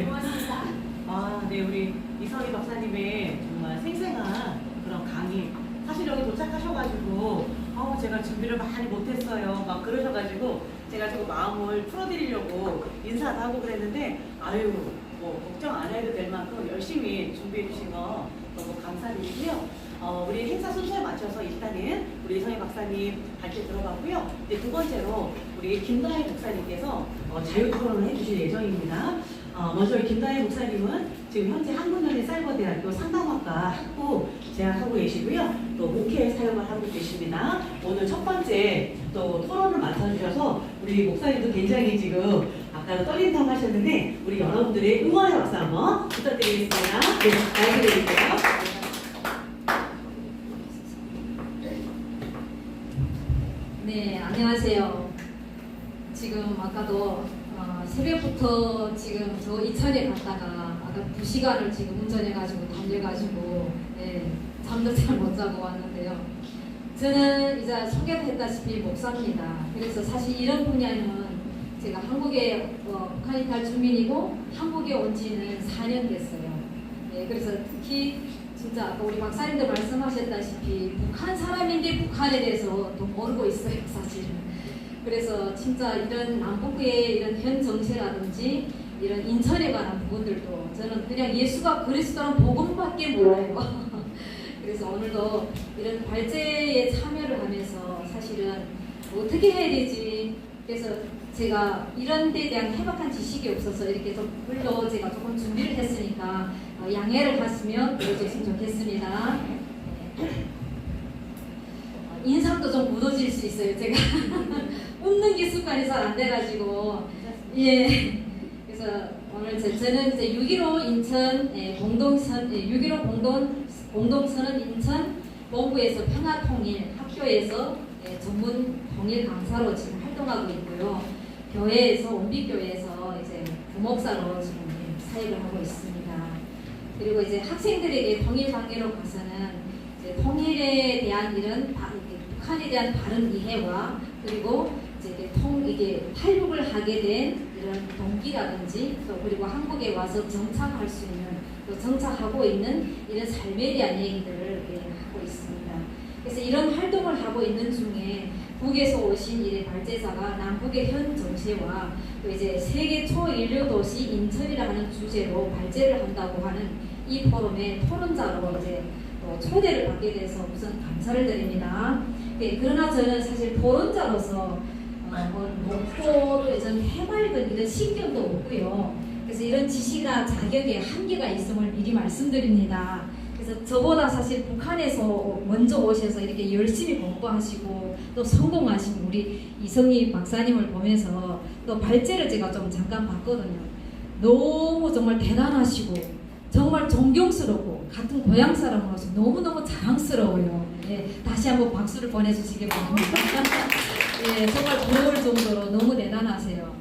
고맙습니다. 네, 우리 이성희 박사님의 정말 생생한 그런 강의. 사실 여기 도착하셔가지고, 제가 준비를 많이 못했어요. 막 그러셔가지고, 제가 조금 마음을 풀어드리려고 인사도 하고 그랬는데, 뭐, 걱정 안 해도 될 만큼 열심히 준비해주신 거 너무 감사드리고요. 우리 행사 순서에 맞춰서 일단은 우리 이성희 박사님 발표 들어가고요. 이제 두 번째로 우리 김다혜 목사님께서 자유토론을 해주실 예정입니다. 먼저 김다혜 목사님은 지금 현재 한국연예사이버대학교 상담학과 학부 재학하고 계시고요. 또 목회 사역을 하고 계십니다. 오늘 첫 번째 또 토론을 맡아주셔서 우리 목사님도 굉장히 지금 아까도 떨린다고 하셨는데 우리 여러분들의 응원의 박수 한번 부탁드리겠습니다. 네, 마이크 드릴게요. 네, 안녕하세요. 지금 아까도 새벽부터 지금 저 이천에 갔다가 아까 2시간을 지금 운전해가지고 달려가지고 잠도 잘 못 자고 왔는데요. 저는 이제 소개도 했다시피 목사입니다. 그래서 사실 이런 분야는 제가 한국에 북한 이탈 주민이고 한국에 온 지는 4년 됐어요. 그래서 특히 진짜 아까 우리 박사님도 말씀하셨다시피 북한 사람인데 북한에 대해서 더 모르고 있어요, 사실은. 그래서 진짜 이런 남북의 이런 현 정세라든지 이런 인천에 관한 부분들도 저는 그냥 예수가 그리스도라는 복음밖에 몰라요. 그래서 오늘도 이런 발제에 참여를 하면서 사실은 어떻게 해야 되지? 그래서 제가 이런 데에 대한 해박한 지식이 없어서 이렇게 좀 물론 제가 조금 준비를 했으니까 양해를 하시면 들어주시면 좋겠습니다. 인상도 좀 무너질 수 있어요. 제가 웃는 게 습관이 잘 안 돼가지고 그래서 오늘 저는 이제 6.15 인천 공동선 6.15 공동선언 인천 본부에서 평화통일 학교에서 전문 통일 강사로 지금 활동하고 있고요. 교회에서 원빛교회에서 이제 부목사로 지금 사역을 하고 있습니다. 그리고 이제 학생들에게 통일 관계로 가서는 이제 통일에 대한 이런 북한에 대한 바른 이해와 그리고 이게 탈북을 하게 된 이런 동기라든지 또 그리고 한국에 와서 정착할 수 있는 또 정착하고 있는 이런 삶에 대한 얘기들을 하고 있습니다. 그래서 이런 활동을 하고 있는 중에 북에서 오신 이래 발제자가 남북의 현 정세와 또 이제 세계 초인류 도시 인천이라 하는 주제로 발제를 한다고 하는 이 포럼에 토론자로 이제 또 초대를 받게 돼서 우선 감사를 드립니다. 네, 그러나 저는 사실 토론자로서 높고 좀 해맑은 이런 신경도 없고요. 그래서 이런 지식이나 자격에 한계가 있음을 미리 말씀드립니다. 그래서 저보다 사실 북한에서 먼저 오셔서 이렇게 열심히 공부하시고 또 성공하신 우리 이성희 박사님을 보면서 또 발제를 제가 좀 잠깐 봤거든요. 너무 정말 대단하시고 정말 존경스럽고 같은 고향 사람으로서 너무너무 자랑스러워요. 예, 다시 한번 박수를 보내주시기 바랍니다. 예, 정말 부러울 정도로 너무 대단하세요.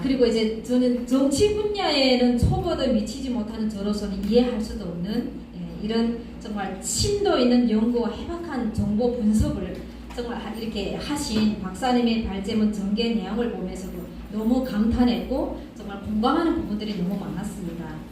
그리고 이제 저는 정치 분야에는 초보도 미치지 못하는 저로서는 이해할 수도 없는 이런 정말 심도 있는 연구와 해박한 정보 분석을 정말 이렇게 하신 박사님의 발제문 전개 내용을 보면서도 너무 감탄했고 정말 공감하는 부분들이 너무 많았습니다.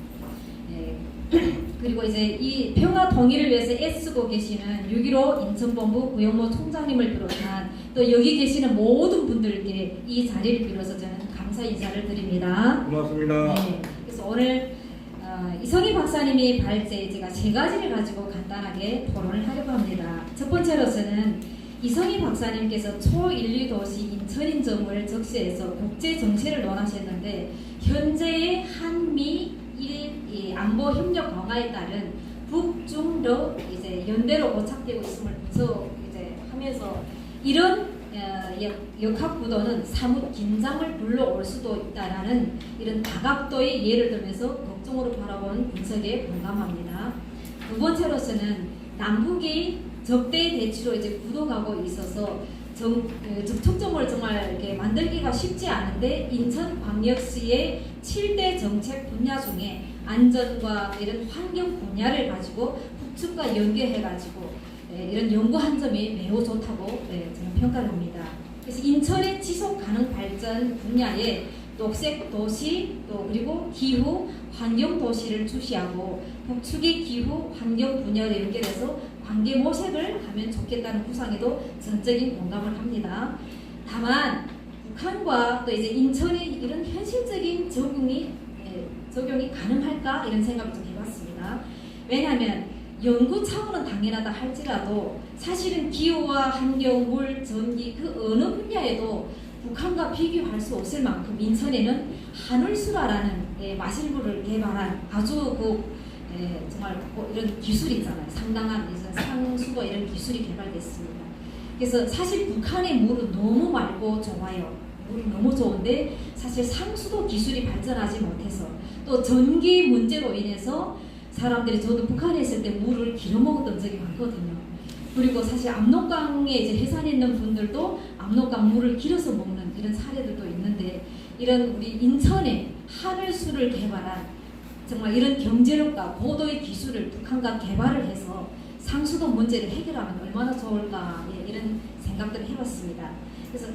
그리고 이제 이 평화 통일을 위해서 애쓰고 계시는 6.15 인천본부 구영모 총장님을 비롯한 또 여기 계시는 모든 분들께 이 자리를 빌어서 저는 감사 인사를 드립니다. 고맙습니다. 네, 그래서 오늘 이성희 박사님이 발제 제가 세 가지를 가지고 간단하게 토론을 하려고 합니다. 첫 번째로서는 이성희 박사님께서 초인류 도시 인천인점을 적시해서 국제 정세를 논하셨는데 현재의 한미 일 안보 협력 강화에 따른 북중러 이제 연대로 고착되고 있음을 분석 이제 하면서 이런 역학 구도는 사뭇 긴장을 불러올 수도 있다라는 이런 다각도의 예를 들면서 걱정으로 바라보는 분석에 공감합니다. 두 번째로서는 남북이 적대 대치로 이제 굳어가고 있어서 접촉점을 정말 이렇게 만들기가 쉽지 않은데 인천광역시의 7대 정책 분야 중에 안전과 이런 환경 분야를 가지고 북측과 연계해가지고 이런 연구한 점이 매우 좋다고 저는 평가를 합니다. 그래서 인천의 지속 가능 발전 분야에 녹색 도시 또 그리고 기후 환경 도시를 주시하고 북측의 기후 환경 분야를 연결해서 관계 모색을 하면 좋겠다는 구상에도 전적인 공감을 합니다. 다만 북한과 또 이제 인천의 이런 현실적인 적용이 가능할까 이런 생각을 좀 해봤습니다. 왜냐하면 연구 차원은 당연하다 할지라도 사실은 기후와 환경, 물, 전기 그 어느 분야에도 북한과 비교할 수 없을 만큼 인천에는 하늘수라라는 마실물을 개발한 아주 정말 이런 기술이 있잖아요. 상당한 상수도 이런 기술이 개발됐습니다. 그래서 사실 북한의 물은 너무 맑고 좋아요. 물은 너무 좋은데 사실 상수도 기술이 발전하지 못해서 또 전기 문제로 인해서 사람들이 저도 북한에 있을 때 물을 길어 먹었던 적이 많거든요. 그리고 사실 압록강에 이제 해산에 있는 분들도 압록강 물을 길어서 먹는 이런 사례들도 있는데 이런 우리 인천에 하늘수를 개발한 정말 이런 경제력과 고도의 기술을 북한과 개발을 해서 상수도 문제를 해결하면 얼마나 좋을까 이런 생각들을 해봤습니다. 그래서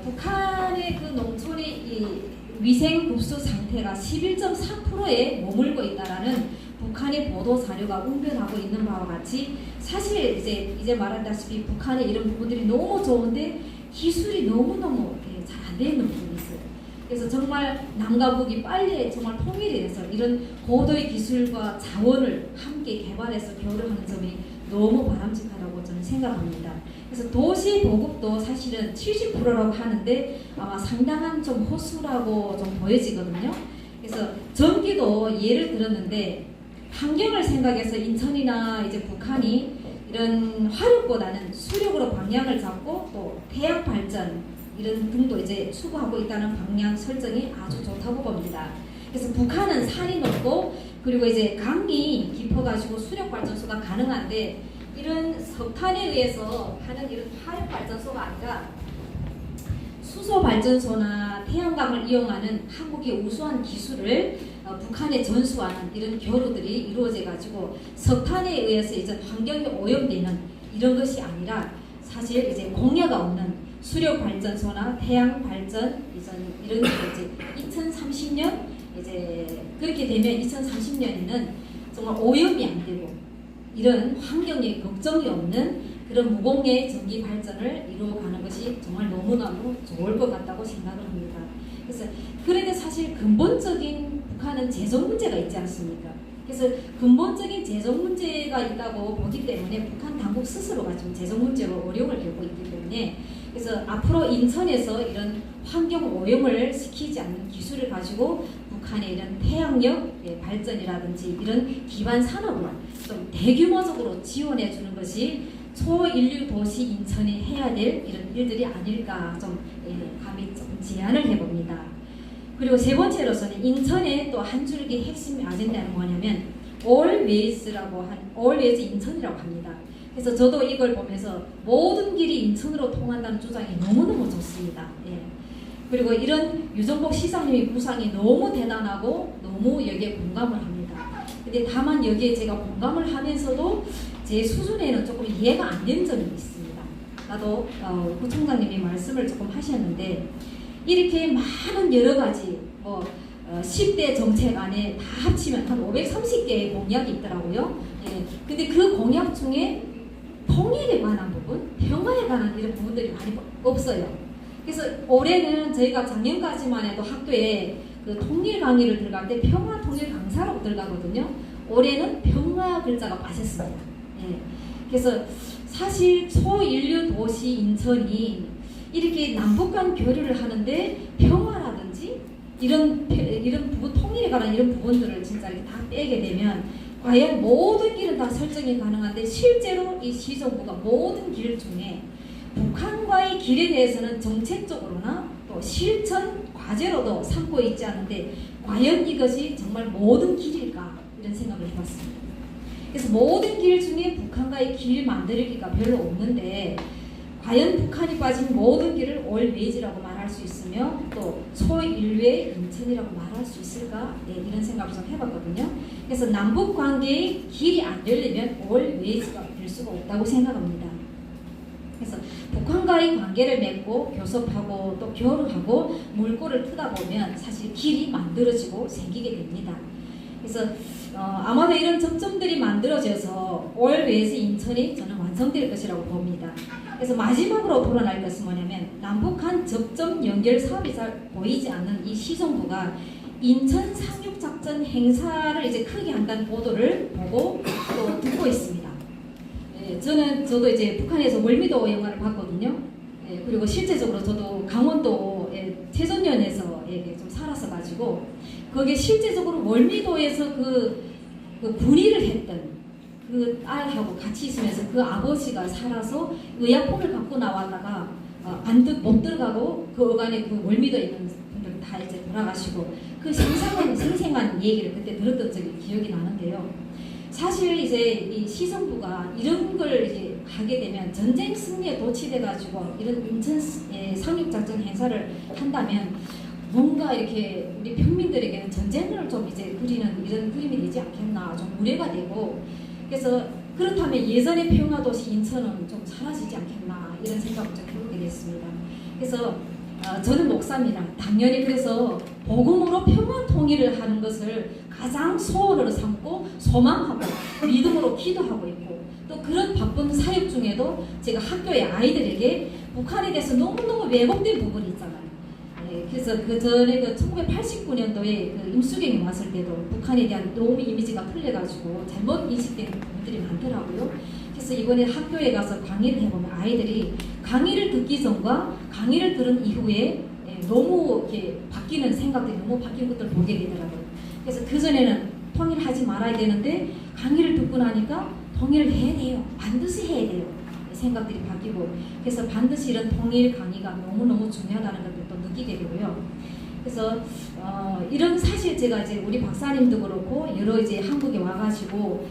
북한의 그 농촌의 이 위생 급수 상태가 11.4%에 머물고 있다라는 북한의 보도 자료가 웅변하고 있는 바와 같이 사실 이제 말한다시피 북한의 이런 부분들이 너무 좋은데 기술이 너무너무 잘 안 되는 부분이 있어요. 그래서 정말 남과 북이 빨리 정말 통일이 돼서 이런 고도의 기술과 자원을 함께 개발해서 교류하는 점이 너무 바람직하다고 저는 생각합니다. 그래서 도시 보급도 사실은 70%라고 하는데 아마 상당한 좀 호수라고 좀 보여지거든요. 그래서 전기도 예를 들었는데 환경을 생각해서 인천이나 이제 북한이 이런 화력보다는 수력으로 방향을 잡고 또 태양 발전 이런 등도 이제 추구하고 있다는 방향 설정이 아주 좋다고 봅니다. 그래서 북한은 산이 높고 그리고 이제 강이 깊어가지고 수력 발전소가 가능한데 이런 석탄에 의해서 하는 이런 화력 발전소가 아니라 수소 발전소나 태양광을 이용하는 한국의 우수한 기술을 북한에 전수하는 이런 교류들이 이루어져 가지고 석탄에 의해서 이제 환경이 오염되는 이런 것이 아니라 사실 이제 공해가 없는 수력 발전소나 태양 발전 이런 게 이제 2030년 이제 그렇게 되면 2030년에는 정말 오염이 안 되고 이런 환경에 걱정이 없는 그런 무공해 전기 발전을 이루어가는 것이 정말 너무너무 좋을 것 같다고 생각을 합니다. 그래서 그런데 사실 근본적인 북한은 재정 문제가 있지 않습니까? 그래서 근본적인 재정 문제가 있다고 보기 때문에 북한 당국 스스로가 좀 재정 문제로 어려움을 겪고 있기 때문에 그래서 앞으로 인천에서 이런 환경 오염을 시키지 않는 기술을 가지고 북한의 이런 태양력 발전이라든지 이런 기반 산업을 좀 대규모적으로 지원해 주는 것이 초인류 도시 인천이 해야 될 이런 일들이 아닐까 좀 감히 좀 제안을 해봅니다. 그리고 세 번째로서는 인천의 또 한 줄기 핵심 아젠다는 뭐냐면 Always라고 한 Always 인천이라고 합니다. 그래서 저도 이걸 보면서 모든 길이 인천으로 통한다는 주장이 너무너무 좋습니다. 예. 그리고 이런 유정복 시장님의 구상이 너무 대단하고 너무 여기에 공감을 합니다. 근데 다만 여기에 제가 공감을 하면서도 제 수준에는 조금 이해가 안 되는 점이 있습니다. 나도 구청장님이 말씀을 조금 하셨는데 이렇게 많은 여러 가지 10대 정책 안에 다 합치면 한 530개의 공약이 있더라고요. 예. 근데 그 공약 중에 통일에 관한 부분, 평화에 관한 이런 부분들이 많이 없어요. 그래서 올해는 저희가 작년까지만 해도 학교에 그 통일 강의를 들어갈 때 평화 통일 강사라고 들어가거든요. 올해는 평화 글자가 빠졌습니다. 예. 그래서 사실 초인류 도시 인천이 이렇게 남북 간 교류를 하는데 평화라든지 이런 부분, 통일에 관한 이런 부분들을 진짜 이렇게 다 빼게 되면 과연 모든 길은 다 설정이 가능한데 실제로 이 시정부가 모든 길 중에 북한과의 길에 대해서는 정책적으로나 또 실천 과제로도 삼고 있지 않은데 과연 이것이 정말 모든 길일까 이런 생각을 해봤습니다. 그래서 모든 길 중에 북한과의 길 만들기가 별로 없는데 과연 북한이 빠진 모든 길을 Always라고 말할 수 있으며 또 초인류의 인천이라고 말할 수 있을까? 네, 이런 생각을 좀 해봤거든요. 그래서 남북 관계의 길이 안 열리면 Always가 될 수가 없다고 생각합니다. 그래서 북한과의 관계를 맺고 교섭하고 또 교류하고 물꼬를 트다 보면 사실 길이 만들어지고 생기게 됩니다. 그래서 아마도 이런 접점들이 만들어져서 Always 인천이 저는 완성될 것이라고 봅니다. 그래서 마지막으로 드러날 것은 뭐냐면 남북한 접점 연결 사업이 잘 보이지 않는 이 시정부가 인천 상륙작전 행사를 이제 크게 한다는 보도를 보고 또 듣고 있습니다. 예, 저도 이제 북한에서 월미도 영화를 봤거든요. 예, 그리고 실제적으로 저도 강원도 태전면에서 좀 살아서 가지고 거기에 실제적으로 월미도에서 그 군의를 했던 그 딸하고 같이 있으면서 그 아버지가 살아서 의약품을 갖고 나왔다가 못 들어가고 그 어간에 그 월미도에 있는 분들 다 이제 돌아가시고 그 생생한 얘기를 그때 들었던 적이 기억이 나는데요. 사실 이제 이 시정부가 이런 걸 이제 하게 되면 전쟁 승리에 도취돼 가지고 이런 인천 상륙작전 행사를 한다면 뭔가 이렇게 우리 평민들에게는 전쟁을 좀 이제 그리는 이런 그림이 되지 않겠나 좀 우려가 되고 그래서 그렇다면 예전의 평화도시 인천은 좀 사라지지 않겠나 이런 생각을 좀 해보게 됐습니다. 그래서 저는 목사입니다. 당연히 그래서 복음으로 평화 통일을 하는 것을 가장 소원으로 삼고 소망하고 믿음으로 기도하고 있고 또 그런 바쁜 사역 중에도 제가 학교의 아이들에게 북한에 대해서 너무너무 왜곡된 부분이 있잖아요. 그래서 그 전에 1989년도에 그 임수경이 왔을 때도 북한에 대한 너무 이미지가 틀려가지고 잘못 인식된 부분들이 많더라고요. 그래서 이번에 학교에 가서 강의를 해보면 아이들이 강의를 듣기 전과 강의를 들은 이후에 너무 이렇게 바뀌는 생각들이 너무 바뀐 것들을 보게 되더라고요. 그래서 그 전에는 통일하지 말아야 되는데 강의를 듣고 나니까 통일을 해야 돼요. 반드시 해야 돼요. 생각들이 바뀌고 그래서 반드시 이런 통일 강의가 너무너무 중요하다는 것을 또 느끼게 되고요. 그래서 이런 사실 제가 이제 우리 박사님도 그렇고 여러 이제 한국에 와가지고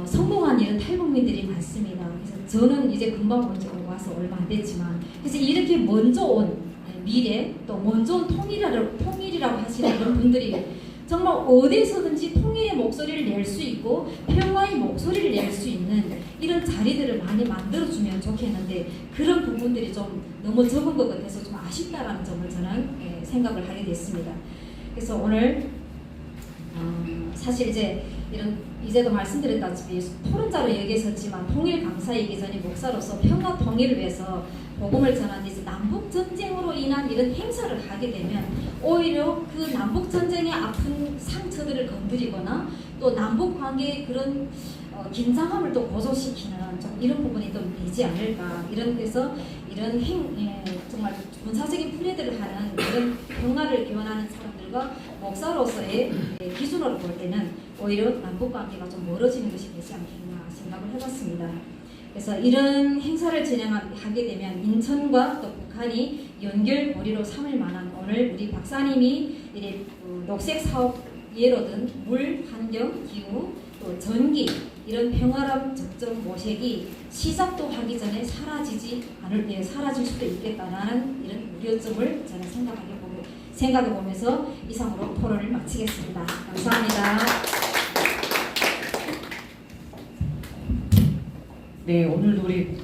성공한 이런 탈북민들이 많습니다. 그래서 저는 이제 금방 와서 얼마 안 됐지만 그래서 이렇게 먼저 온 미래 또 먼저 온 통일이라고 하시는 그런 분들이 정말 어디서든지 통일의 목소리를 낼 수 있고 평화의 목소리를 낼 수 있는 이런 자리들을 많이 만들어주면 좋겠는데 그런 부분들이 좀 너무 적은 것 같아서 좀 아쉽다라는 점을 저는 생각을 하게 됐습니다. 그래서 오늘 사실 이제도 말씀드렸다시피 토론자로 얘기했었지만 통일 강사이기 전에 목사로서 평화 통일을 위해서 복음을 전하는 이제 남북 전쟁으로 인한 이런 행사를 하게 되면 오히려 그 남북 전쟁의 아픈 상처들을 건드리거나 또 남북 관계의 그런 긴장함을 또 고조시키는 좀 이런 부분이 좀 되지 않을까 이런 데서 이런 정말 군사적인 플레이들을 하는 이런 평화를 기원하는 사람들과 목사로서의 기준으로 볼 때는 오히려 남북 관계가 좀 멀어지는 것이 되지 않겠나 생각을 해봤습니다. 그래서 이런 행사를 진행하게 되면 인천과 또 북한이 연결고리로 삼을 만한 오늘 우리 박사님이 녹색 사업 예로 든 물, 환경, 기후, 또 전기 이런 평화람 접점 모색이 시작도 하기 전에 사라질 수도 있겠다라는 이런 우려점을 저는 생각해 보면서 이상으로 토론을 마치겠습니다. 감사합니다. 네, 오늘도 우리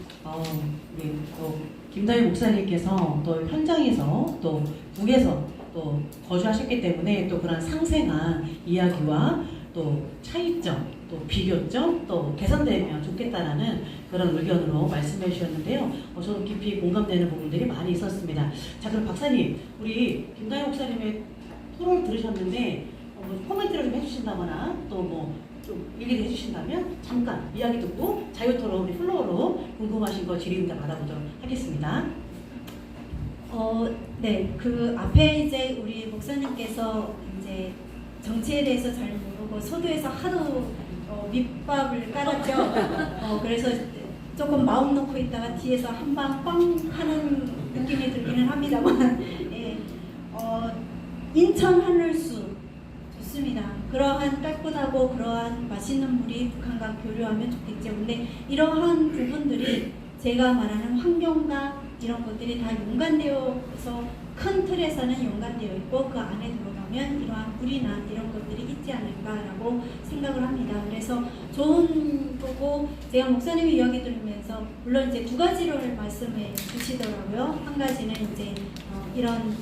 또 김다희 목사님께서 또 현장에서 또 북에서 또 거주하셨기 때문에 또 그런 상생한 이야기와 또 차이점, 또 비교점, 또 개선되면 좋겠다라는 그런 의견으로 말씀해 주셨는데요. 저도 깊이 공감되는 부분들이 많이 있었습니다. 자, 그럼 박사님, 우리 김다희 목사님의 토론을 들으셨는데 코멘트를 좀 해주신다거나 또 좀 얘기를 해주신다면 잠깐 이야기 듣고 자유토론 우리 플로어로 궁금하신 거 질의응답 받아보도록 하겠습니다. 네, 그 앞에 이제 우리 목사님께서 이제 정치에 대해서 잘 모르고 서두에서 하도 밑밥을 깔았죠. 그래서 조금 마음 놓고 있다가 뒤에서 한 방 꽝 하는 느낌이 들기는 합니다만, 예, 인천 하늘수 좋습니다. 그러한 깔끔하고 그러한 맛있는 물이 북한과 교류하면 좋겠죠. 근데 이러한 부분들이 제가 말하는 환경과 이런 것들이 다 연관되어서 큰 틀에서는 연관되어 있고 그 안에 들어가면 이러한 물이나 이런 것들이 있지 않을까라고 생각을 합니다. 그래서 좋은 거고 제가 목사님의 이야기 들으면서 물론 이제 두 가지를 말씀해 주시더라고요. 한 가지는 이제 이런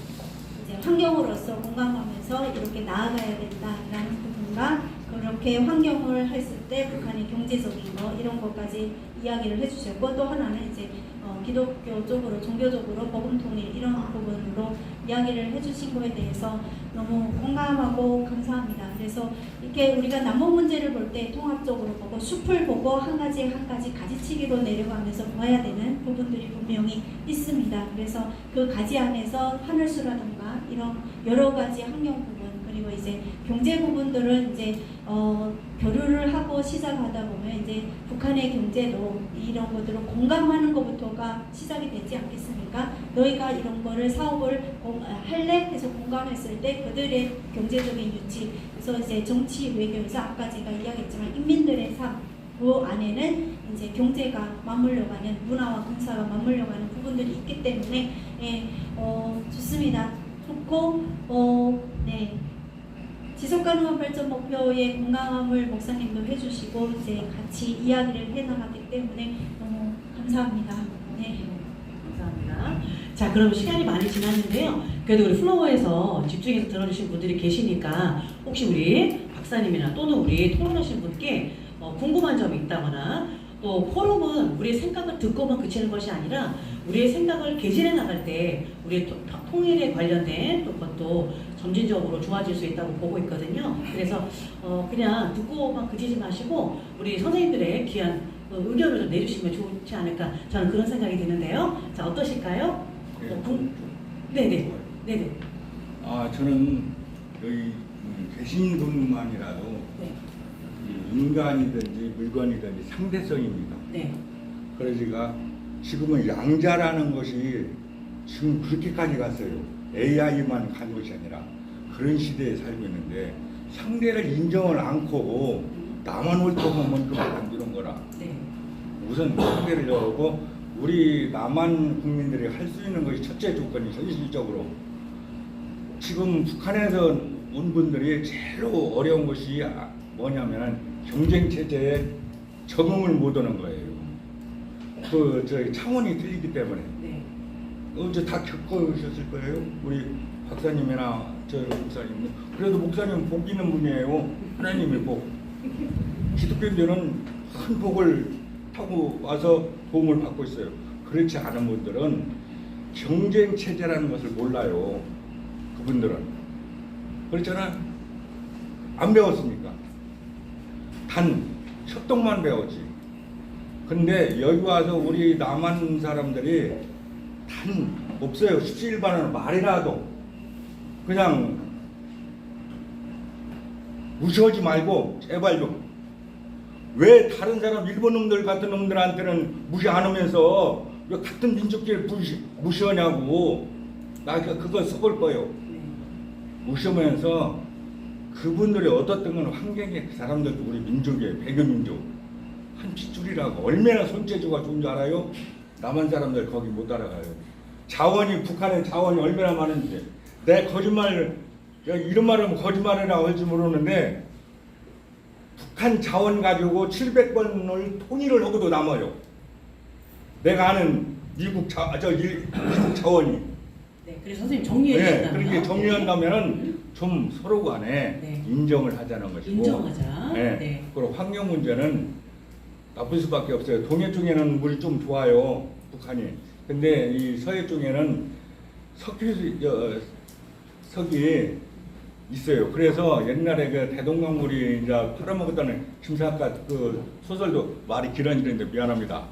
이제 환경으로서 공감하면서 이렇게 나아가야 된다라는 부분과 그렇게 환경을 했을 때 북한의 경제적인 거 이런 것까지 이야기를 해주셨고 또 하나는 이제 기독교 쪽으로 종교적으로 복음 통일 이런 부분으로 이야기를 해주신 거에 대해서 너무 공감하고 감사합니다. 그래서 이렇게 우리가 남북 문제를 볼 때 통합적으로 보고 숲을 보고 한 가지 가지치기로 내려가면서 봐야 되는 부분들이 분명히 있습니다. 그래서 그 가지 안에서 하늘수라든가 이런 여러 가지 환경 부분 그리고 이제 경제 부분들은 이제 교류를 하고 시작하다 보면 이제 북한의 경제도 이런 것들을 공감하는 것부터가 시작이 되지 않겠습니까? 너희가 이런 거를 사업을 할래? 해서 공감했을 때 그들의 경제적인 유치 그래서 이제 정치 외교에서 아까 제가 이야기했지만 인민들의 삶 그 안에는 이제 경제가 맞물려가는 문화와 군사가 맞물려가는 부분들이 있기 때문에 좋습니다. 좋고 네. 지속가능한 발전 목표의 공감을 목사님도 해주시고 이제 같이 이야기를 해나가기 때문에 너무 감사합니다. 네. 감사합니다. 자, 그럼 시간이 많이 지났는데요. 그래도 우리 플로어에서 집중해서 들어주신 분들이 계시니까 혹시 우리 박사님이나 또는 우리 토론하신 분께 궁금한 점이 있다거나 또 포럼은 우리의 생각을 듣고만 그치는 것이 아니라 우리의 생각을 개진해 나갈 때 우리의 통일에 관련된 또 그것도 점진적으로 좋아질 수 있다고 보고 있거든요. 그래서 그냥 듣고만 그치지 마시고 우리 선생님들의 귀한 의견을 좀 내주시면 좋지 않을까 저는 그런 생각이 드는데요. 자, 어떠실까요? 네네. 네네. 저는 여기 계신 분만이라도 네. 인간이든지 물건이든지 상대성입니다. 네. 그래서 제가 지금은 양자라는 것이 지금 그렇게까지 갔어요. AI만 간 것이 아니라 그런 시대에 살고 있는데 상대를 인정을 않고 나만 옳다고 하면 그만 안 되는 거라. 네. 우선 상대를 열고 우리 남한 국민들이 할 수 있는 것이 첫째 조건이 현실적으로 지금 북한에서 온 분들이 제일 어려운 것이 뭐냐면 경쟁 체제에 적응을 못하는 거예요. 저희 차원이 틀리기 때문에. 네. 어제 다 겪으셨을 거예요. 우리 박사님이나 저 목사님. 그래도 목사님은 복 있는 분이에요. 하나님의 복. 기독교인들은 큰 복을 타고 와서 도움을 받고 있어요. 그렇지 않은 분들은 경쟁 체제라는 것을 몰라요. 그분들은. 그렇잖아. 안 배웠으니까. 단 협동만 배웠지. 근데 여기 와서 우리 남한 사람들이 단 없어요. 십시일반은 말이라도 그냥 무시하지 말고 제발 좀. 왜 다른 사람 일본 놈들 같은 놈들한테는 무시 안 하면서 왜 같은 민족끼리 무시하냐고. 나 그거 써볼 거예요. 네. 무시하면서 그분들이 어떻든 건 환경에 그 사람들도 우리 민족이에요. 배교민족. 한 핏줄이라고. 얼마나 손재주가 좋은 줄 알아요? 남한 사람들 거기 못 따라가요. 자원이, 북한의 자원이 얼마나 많은지. 내 거짓말, 이런 말 하면 거짓말이라고 할지 모르는데 북한 자원 가지고 700번을 통일을 하고도 남아요. 내가 아는 미국 자원이. 네. 그래서 선생님 정리해 네, 주신다면요. 그렇게 정리한다면은 좀 서로 간에 네. 인정을 하자는 것이고. 인정하자. 네. 네. 그리고 환경 문제는 나쁠 수밖에 없어요. 동해 쪽에는 물이 좀 좋아요. 북한이. 근데 이 서해 쪽에는 석이 있어요. 그래서 옛날에 그 대동강물이 이제 팔아먹었다는 김사갓 그 소설도 말이 길어지는데 미안합니다.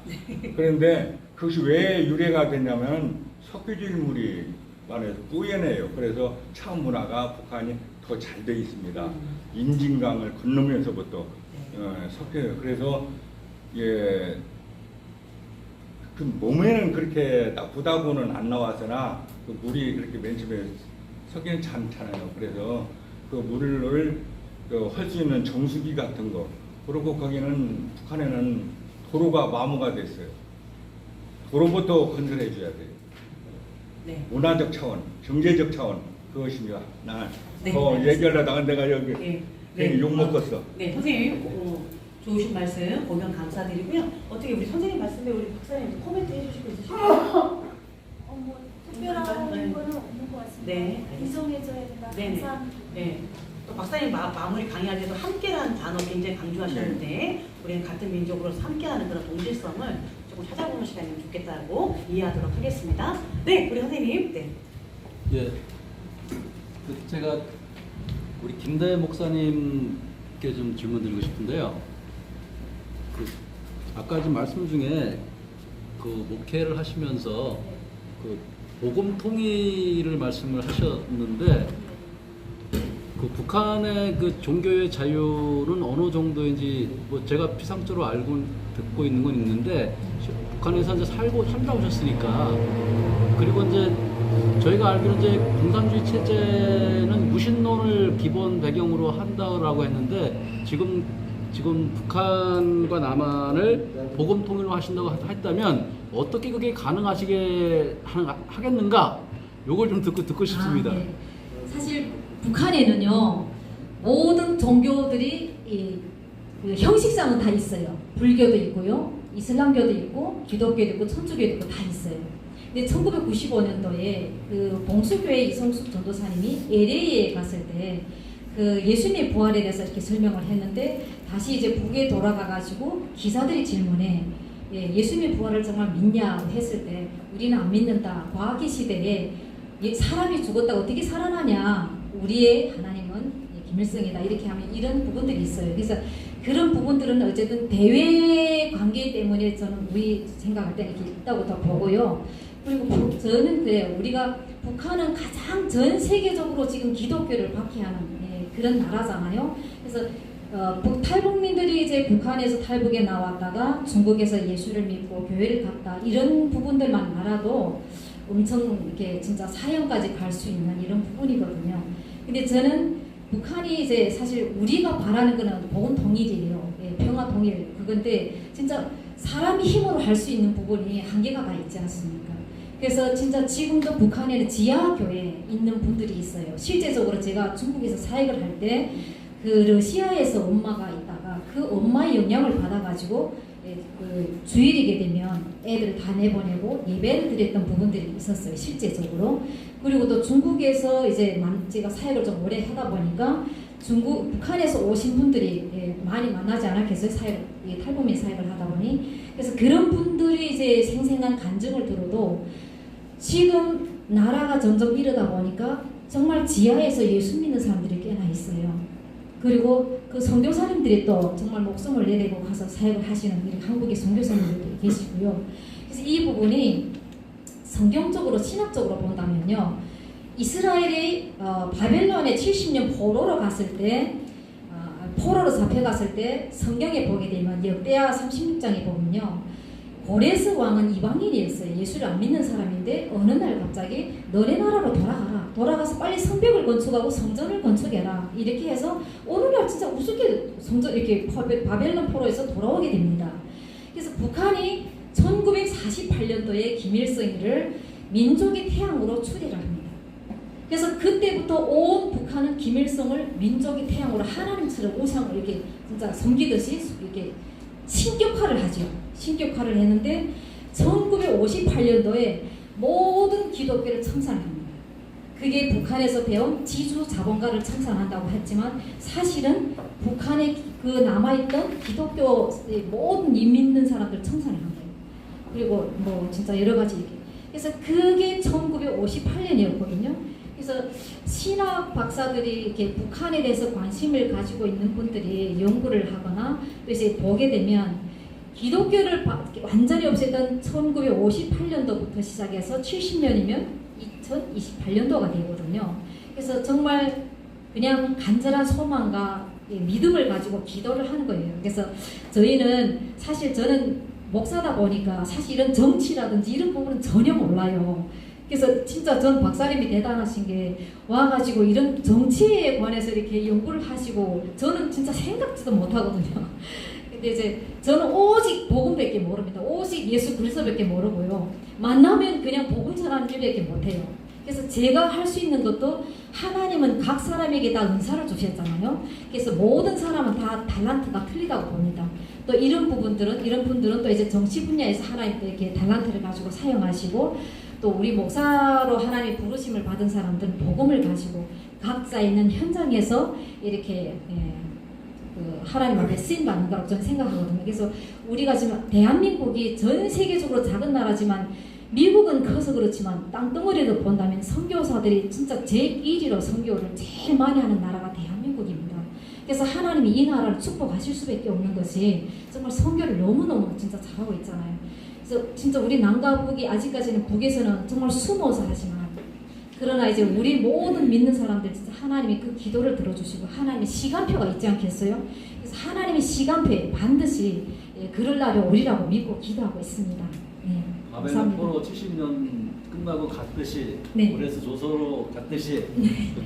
그런데 그것이 왜 유래가 됐냐면 석유질물이 많아서 뿌연해요. 그래서 차원 문화가 북한이 더 잘 돼 있습니다. 인진강을 건너면서부터 석유. 그래서 예. 그 몸에는 그렇게 나쁘다고는 안 나와서나 그 물이 그렇게 맨 처음에 석유는 않잖아요. 그래서 그 물을 할 수 있는 정수기 같은 거. 그리고 거기는 북한에는 도로가 마모가 됐어요. 도로부터 건설해 줘야 돼요. 네. 문화적 차원, 경제적 차원 그것입니다. 나 네, 얘기하려다가 내가 여기 네. 괜히 욕 먹었어. 네, 선생님 좋으신 말씀 보면 감사드리고요. 어떻게 우리 선생님 말씀에 우리 박사님 코멘트 해주시고 있으실까요? 뭐 특별한 네. 거는 없는 것 같습니다. 네, 인정해줘야 된다. 네네. 감사합니다. 네. 또 박사님 마무리 강의할 때도 함께라는 단어 굉장히 강조하셨는데 우리는 같은 민족으로서 함께하는 그런 동질성을 조금 찾아보는 시간이면 좋겠다고 이해하도록 하겠습니다. 네, 우리 선생님. 네. 예, 제가 우리 김대 목사님께 좀 질문드리고 싶은데요. 아까 좀 말씀 중에 그 목회를 하시면서 그 복음 통일을 말씀을 하셨는데 그 북한의 그 종교의 자유는 어느 정도인지 뭐 제가 피상적으로 알고 듣고 있는 건 있는데 북한에서 이제 살다 오셨으니까 그리고 이제 저희가 알기로 이제 공산주의 체제는 무신론을 기본 배경으로 한다라고 했는데 지금 북한과 남한을 복음 통일로 하신다고 했다면 어떻게 그게 하겠는가? 요걸 좀 듣고 싶습니다. 네. 사실 북한에는요 모든 종교들이 그 형식상은 다 있어요. 불교도 있고요, 이슬람교도 있고, 기독교도 있고, 천주교도 있고 다 있어요. 근데 1995년도에 그 봉수교회 이성숙 전도사님이 LA에 갔을 때 그 예수님의 부활에 대해서 이렇게 설명을 했는데 다시 이제 북에 돌아가가지고 기자들이 질문해 예수님의 부활을 정말 믿냐 했을 때 우리는 안 믿는다. 과학의 시대에 사람이 죽었다가 어떻게 살아나냐. 우리의 하나님은 김일성이다. 이렇게 하면 이런 부분들이 있어요. 그래서 그런 부분들은 어쨌든 대외 관계 때문에 저는 우리 생각할 때는 이렇게 있다고 더 보고요. 그리고 저는 그래요. 우리가 북한은 가장 전 세계적으로 지금 기독교를 박해하는 그런 나라잖아요. 그래서 탈북민들이 이제 북한에서 탈북에 나왔다가 중국에서 예수를 믿고 교회를 갔다 이런 부분들만 알아도 엄청 이렇게 진짜 사형까지 갈 수 있는 이런 부분이거든요. 근데 저는 북한이 이제 사실 우리가 바라는 거는 복음 통일이에요. 평화 통일 그건데 진짜 사람이 힘으로 할 수 있는 부분이 한계가 다 있지 않습니까? 그래서 진짜 지금도 북한에는 지하교에 있는 분들이 있어요. 실제적으로 제가 중국에서 사역을 할 때 그 러시아에서 엄마가 있다가 그 엄마의 영향을 받아가지고 그 주일이게 되면 애들을 다 내보내고 예배를 드렸던 부분들이 있었어요. 실제적으로. 그리고 또 중국에서 이제 제가 사역을 좀 오래 하다 보니까 북한에서 오신 분들이 많이 만나지 않았겠어요. 탈북민 사역을 하다 보니. 그래서 그런 분들이 이제 생생한 간증을 들어도 지금 나라가 점점 이러다 보니까 정말 지하에서 예수 믿는 사람들이 꽤나 있어요. 그리고 그 선교사님들이 또 정말 목숨을 내리고 가서 사역을 하시는 한국의 선교사님들이 계시고요. 그래서 이 부분이 성경적으로 신학적으로 본다면요. 이스라엘이 바벨론에 70년 포로로 갔을 때 포로로 잡혀갔을 때 성경에 보게 되면 역대하 36장에 보면요. 고레스 왕은 이방인이었어요. 예수를 안 믿는 사람인데 어느 날 갑자기 너네 나라로 돌아가서 빨리 성벽을 건축하고 성전을 건축해라. 이렇게 해서 어느 날 진짜 우습게 성전 이렇게 바벨론 포로에서 돌아오게 됩니다. 그래서 북한이 1948년도에 김일성이를 민족의 태양으로 추대를 합니다. 그래서 그때부터 온 북한은 김일성을 민족의 태양으로 하나님처럼 우상을 이렇게 진짜 섬기듯이 이렇게 신격화를 하죠. 신격화를 했는데 1958년도에 모든 기독교를 청산합니다. 그게 북한에서 배운 지주 자본가를 청산한다고 했지만 사실은 북한에 그 남아있던 기독교의 모든 믿는 사람들 청산을 한 거예요. 그리고 뭐 진짜 여러 가지 얘기. 그래서 그게 1958년이었거든요. 그래서 신학 박사들이 이렇게 북한에 대해서 관심을 가지고 있는 분들이 연구를 하거나 또 이제 보게 되면 기독교를 완전히 없앴던 1958년도부터 시작해서 70년이면 2028년도가 되거든요. 그래서 정말 그냥 간절한 소망과 믿음을 가지고 기도를 하는 거예요. 그래서 저희는 사실 저는 목사다 보니까 사실 이런 정치라든지 이런 부분은 전혀 몰라요. 그래서 진짜 전 박사님이 대단하신 게 와가지고 이런 정치에 관해서 이렇게 연구를 하시고 저는 진짜 생각지도 못하거든요. 근데 이제 저는 오직 복음밖에 모릅니다. 오직 예수 그리스도밖에 모르고요. 만나면 그냥 복음 전하는 일밖에 못해요. 그래서 제가 할 수 있는 것도 하나님은 각 사람에게 다 은사를 주셨잖아요. 그래서 모든 사람은 다 달란트가 틀리다고 봅니다. 또 이런 분들은 또 이제 정치 분야에서 하나님 이렇게 달란트를 가지고 사용하시고 또 우리 목사로 하나님 부르심을 받은 사람들은 복음을 가지고 각자 있는 현장에서 이렇게 그 하나님 앞에 쓰임 받는 거라고 저는 생각하거든요. 그래서 우리가 지금 대한민국이 전 세계적으로 작은 나라지만 미국은 커서 그렇지만 땅덩어리를 본다면 선교사들이 진짜 제1위로 선교를 제일 많이 하는 나라가 대한민국입니다. 그래서 하나님이 이 나라를 축복하실 수밖에 없는 것이 정말 선교를 너무너무 진짜 잘하고 있잖아요. 그래서 진짜 우리 남과 북이 아직까지는 북에서는 정말 숨어서 하지만 그러나 이제 우리 모든 믿는 사람들 진짜 하나님이 그 기도를 들어주시고 하나님의 시간표가 있지 않겠어요? 그래서 하나님의 시간표에 반드시 그럴 날이 오리라고 믿고 기도하고 있습니다. 네, 바벨론 포로 70년 끝나고 갔듯이 네. 고레스 조서로 갔듯이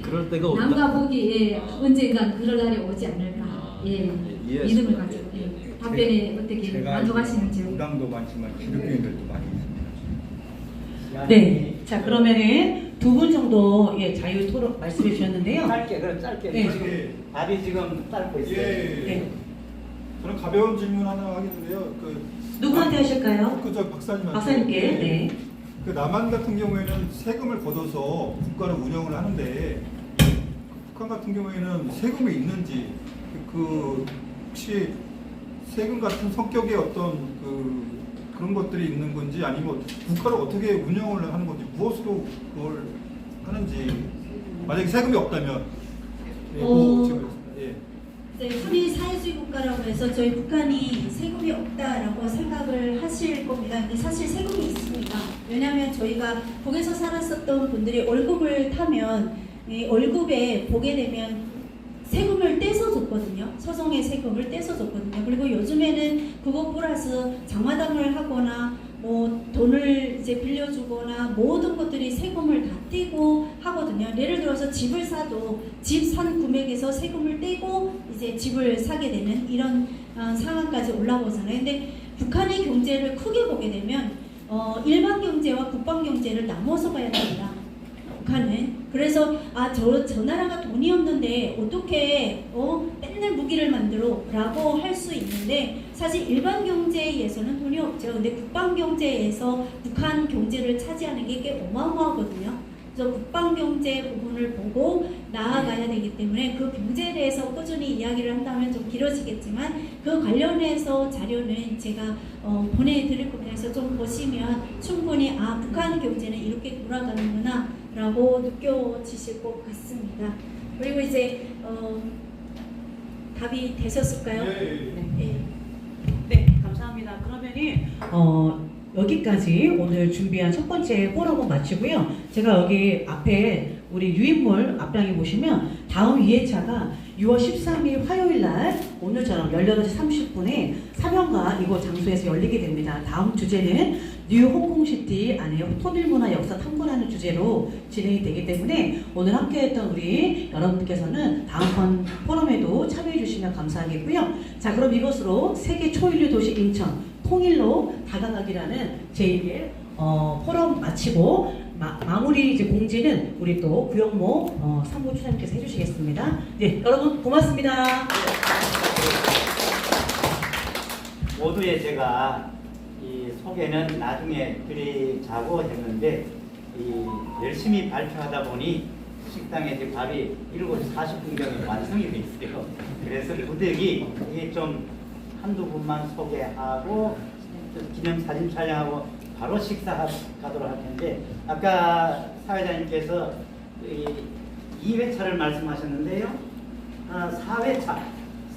그럴 때가 온다. 남과 북이 언젠간 그럴 날이 오지 않을까. 믿음을 가지고 답변에 어떻게 만족하시는지요? 무당도 많지만 기독교인들도 많이 있습니다. 네. 자, 그러면은 두 분 정도 자유 토론 말씀해 주셨는데요. 짧게. 네. 지금 답이 지금 짧고 있어요. 네. 저는 가벼운 질문 하나 하겠는데요. 누구한테 하실까요? 저 박사님한테. 박사님께. 네. 그 남한 같은 경우에는 세금을 걷어서 국가를 운영을 하는데 북한 같은 경우에는 세금이 있는지 혹시 세금 같은 성격의 어떤 그런 것들이 있는 건지 아니면 국가를 어떻게 운영을 하는 건지 무엇으로 그걸 하는지 만약에 세금이 없다면 네, 흔히 사회주의 국가라고 해서 저희 북한이 세금이 없다라고 생각을 하실 겁니다. 근데 사실 세금이 있습니다. 왜냐하면 저희가 북에서 살았었던 분들이 월급을 타면 이 월급에 보게 되면 세금을 떼서 줬거든요. 서성의 세금을 떼서 줬거든요. 그리고 요즘에는 그거 플러스 장마당을 하거나 뭐 돈을 이제 빌려주거나 모든 것들이 세금을 다 떼고 하거든요. 예를 들어서 집을 사도 집 산 금액에서 세금을 떼고 이제 집을 사게 되는 이런 상황까지 올라오잖아요. 근데 북한의 경제를 크게 보게 되면 일반 경제와 국방 경제를 나눠서 봐야 됩니다. 북한은. 그래서 저 나라가 돈이 없는데 어떻게 맨날 무기를 만들어라고 할 수 있는데 사실 일반 경제에서는 돈이 없죠. 근데 국방 경제에서 북한 경제를 차지하는 게 꽤 어마어마하거든요. 그래서 국방 경제 부분을 보고 나아가야 되기 때문에 그 경제에 대해서 꾸준히 이야기를 한다면 좀 길어지겠지만 그 관련해서 자료는 제가 보내드릴 겁니다. 그래서 좀 보시면 충분히 북한 경제는 이렇게 돌아가는구나 라고 느껴지실 것 같습니다. 그리고 이제 답이 되셨을까요? 네. 네, 감사합니다. 그러면은 여기까지 오늘 준비한 첫 번째 포럼은 마치고요. 제가 여기 앞에 우리 유인물 앞장에 보시면 다음 2회차가 6월 13일 화요일 날 오늘처럼 18시 30분에 사명가 이곳 장소에서 열리게 됩니다. 다음 주제는 뉴 홍콩시티 안에 통일문화 역사 탐구라는 주제로 진행이 되기 때문에 오늘 함께했던 우리 여러분께서는 다음번 포럼에도 참여해 주시면 감사하겠고요. 자, 그럼 이것으로 세계 초일류 도시 인천 통일로 다가가기라는 제1회 포럼 마치고 마무리 이제 공지는 우리 또 구영모 사무처장님께서 해주시겠습니다. 네, 여러분 고맙습니다. 모두의 제가 이 소개는 나중에 드리자고 했는데 열심히 발표하다 보니 식당에 이제 밥이 7시 40분경에 완성이 돼 있어요. 그래서 부득이 이게 좀 한두 분만 소개하고 기념사진 촬영하고 바로 식사하도록 할 텐데 아까 사회자님께서 2회차를 말씀하셨는데요.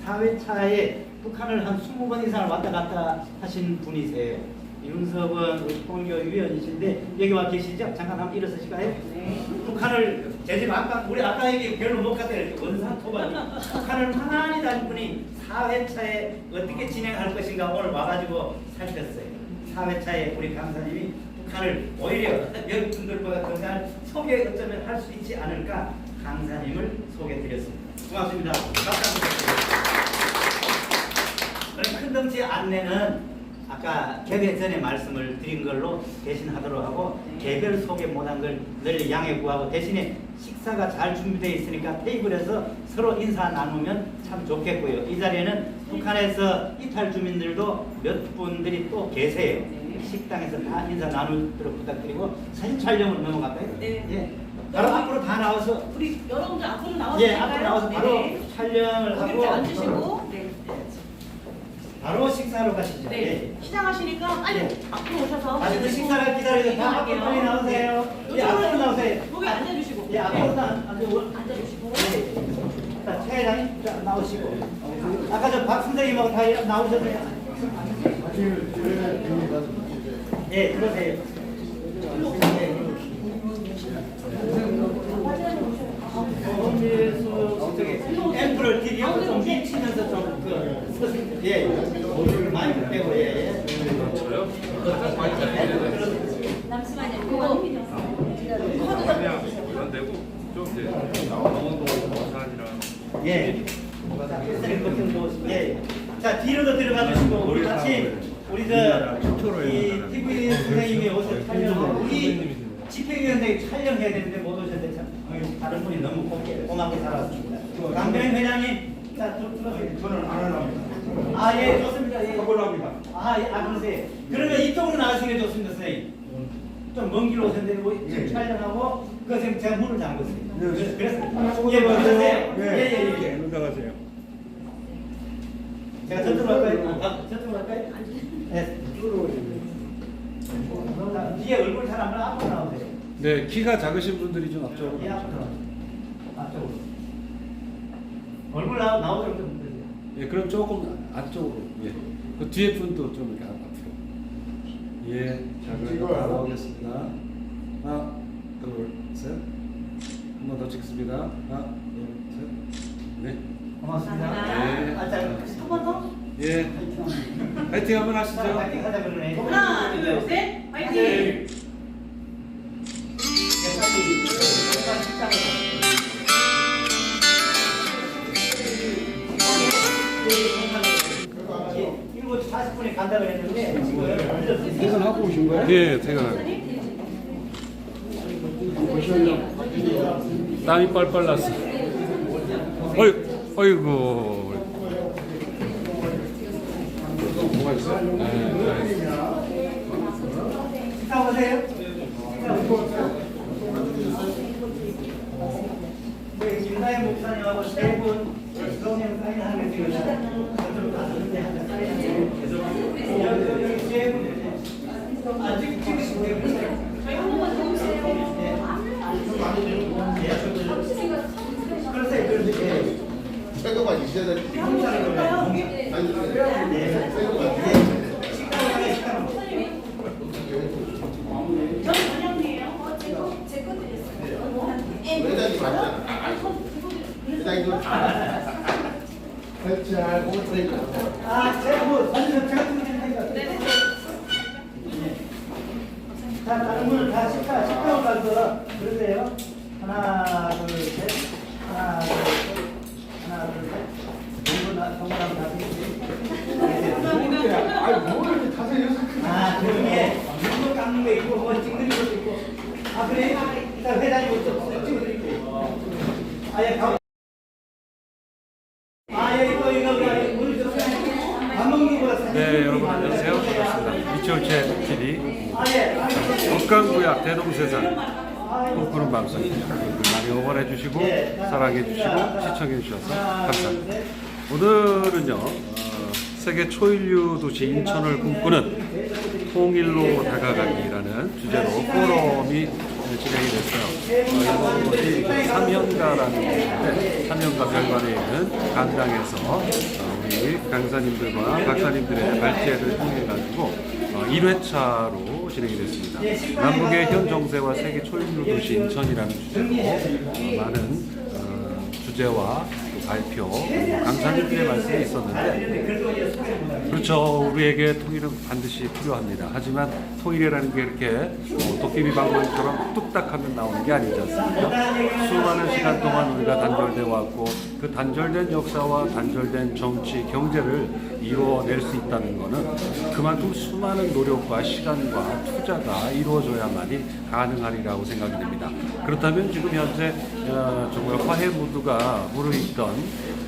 4회차에 북한을 한 20번 이상을 왔다 갔다 하신 분이세요. 윤석은 우리 통일위원이신데 여기 와 계시죠? 잠깐 한번 일어서실까요? 네. 북한을 제집 우리 아까 얘기 별로 못 갔다 이렇게 원산 토박이 북한을 많이 다닌 분이 4회차에 어떻게 진행할 것인가 오늘 와가지고 살폈어요. 4회차에 우리 강사님이 북한을 오히려 몇 분들보다 더 잘 소개 어쩌면 할 수 있지 않을까 강사님을 소개드렸습니다. 고맙습니다. 박수 한번 큰 덩치 안내는 아까 개회 전에 말씀을 드린 걸로 대신하도록 하고 개별 소개 못한 걸 늘 양해 구하고 대신에 식사가 잘 준비되어 있으니까 테이블에서 서로 인사 나누면 참 좋겠고요. 이 자리에는 북한에서 이탈 주민들도 몇 분들이 또 계세요. 식당에서 다 인사 나누도록 부탁드리고 사진 촬영으로 넘어갈까요? 네. 예. 바로 앞으로 다 나와서 우리 여러분들 앞으로 나와서 예, 앞으로 나와서 바로 네. 촬영을 거기 하고 앉으시고 네. 바로 식사하러 가시죠. 네. 예. 시작하시니까 빨리 네. 앞으로 오셔서 맛있는 식사를 기다리고 다 앞으로 빨리 나오세요. 예, 앞으로 나오세요. 여기 앉아주시고 예, 앞으로 다 앉아주시고 네. 자, 최 회장님 자, 나오시고. 아까 저 박 선생님하고 다 나오셨어요. 예, 들어오세요. 앰플을 TV하고 좀 밀치면서 좀 예, 많이 빼고 예. 잠시만요. 그거 이건 되고 좀 이제 강원도 사람이랑 예. 예. 자, 뒤로도 들어가 주시고 우리 같이 우리 이 TV 선생님이 오셔서 촬영하고 우리 집행위원장이 촬영해야 되는데 못 오셨는데 참 다른 분이 너무 고맙게 살아왔습니다. 강병현 회장님, 자, 들어오세요. 저는 안 하랍니다. 아, 예, 좋습니다. 예. 해보랍니다. 그러세요. 그러면 이쪽으로 나가시는 게 좋습니다, 선생님. 좀 먼 길로 오셨는데 뭐 촬영하고 그 선생님 제가 문을 잠궜어요. 네. 그래서 예, 뭐 그러세요? 네. 예. 놀다 가세요. 제가 저쪽으로 갈까요? 저쪽으로 갈까요? 네. 자, 뒤에 얼굴 잘 안 보여 앞으로 나오세요. 네, 키가 작으신 분들이 좀 앞쪽으로 예, 앞으로. 앞쪽으로. 얼굴 나오도록 좀 해주세요. 예, 그럼 조금 안쪽으로. 예. 그 뒤에 분도 좀 이렇게 앞으로. 예, 자, 그럼 다 나오겠습니다. 하나, 둘, 셋. 한 번 더 찍습니다. 하나, 둘, 셋. 네. 고맙습니다. 네. 아, 자, 한 번 더. 예. 파이팅 한번 하시죠. 파이팅 하자 그러네. 하나, 둘, 셋, 화이팅! 네, 빨리 식당을 예, 7시 40분 30분에 간다고 했는데 지금 퇴근하고 오신 거예요? 네, 퇴근하고. 땀이 뻘뻘 났어. 어이구. 뭐가 있어요? 네. 식사 오세요. 저희 김나영 목사님하고 세 분 성령 사인하는 게 지금 저쪽으로 갔는데 한 사인 여기 세 분. 아직 찍으시고요. 그러세요. 새거가 있어야 될 제거 드렸어요. 회장님 맞잖아. 회장님 설치하고 트레이너. 아, 제가 제가 드리니까. 자, 다른 분은 다 식당 가서 그러세요. 하나, 둘, 셋. 하나, 둘, 셋. 하나, 둘, 셋. 동그라미 다 드리지. 아니 뭐를 다섯 여섯 아, 저기에 눈도 깎는 거 있고, 뭐 찍는 것도 있고. 아, 그래? 일단 회장님 먼저 찍어드릴게요. 아, 예, 이거, 물 좀. 밥 먹는 거라. 네, 여러분 안녕하세요. 반갑습니다. 미치올체 TV 아, 예. 건강구약 대동세상 꿈꾸는 방송입니다. 많이 응원해 주시고 사랑해 주시고 시청해 주셔서 감사합니다. 오늘은요 세계 초인류 도시 인천을 꿈꾸는 통일로 다가가기라는 주제로 포럼이 진행이 됐어요. 이것이 삼현가라는 곳인데 삼현가 별관에 있는 강당에서 우리 강사님들과 박사님들의 발제를 통해 가지고 1회차로 진행이 됐습니다. 남북의 현 정세와 세계 초인류 도시 인천이라는 주제로 많은 주제와 또 발표, 그리고 강사님들의 말씀이 있었는데 그렇죠. 우리에게 통일은 반드시 필요합니다. 하지만 통일이라는 게 이렇게 도깨비 방망이처럼 뚝딱 하면 나오는 게 아니지 않습니까? 수많은 시간 동안 우리가 단절돼 왔고 그 단절된 역사와 단절된 정치, 경제를 이루어낼 수 있다는 것은 그만큼 수많은 노력과 시간과 투자가 이루어져야만이 가능하리라고 생각이 됩니다. 그렇다면 지금 현재 정말 화해 무드가 무르익던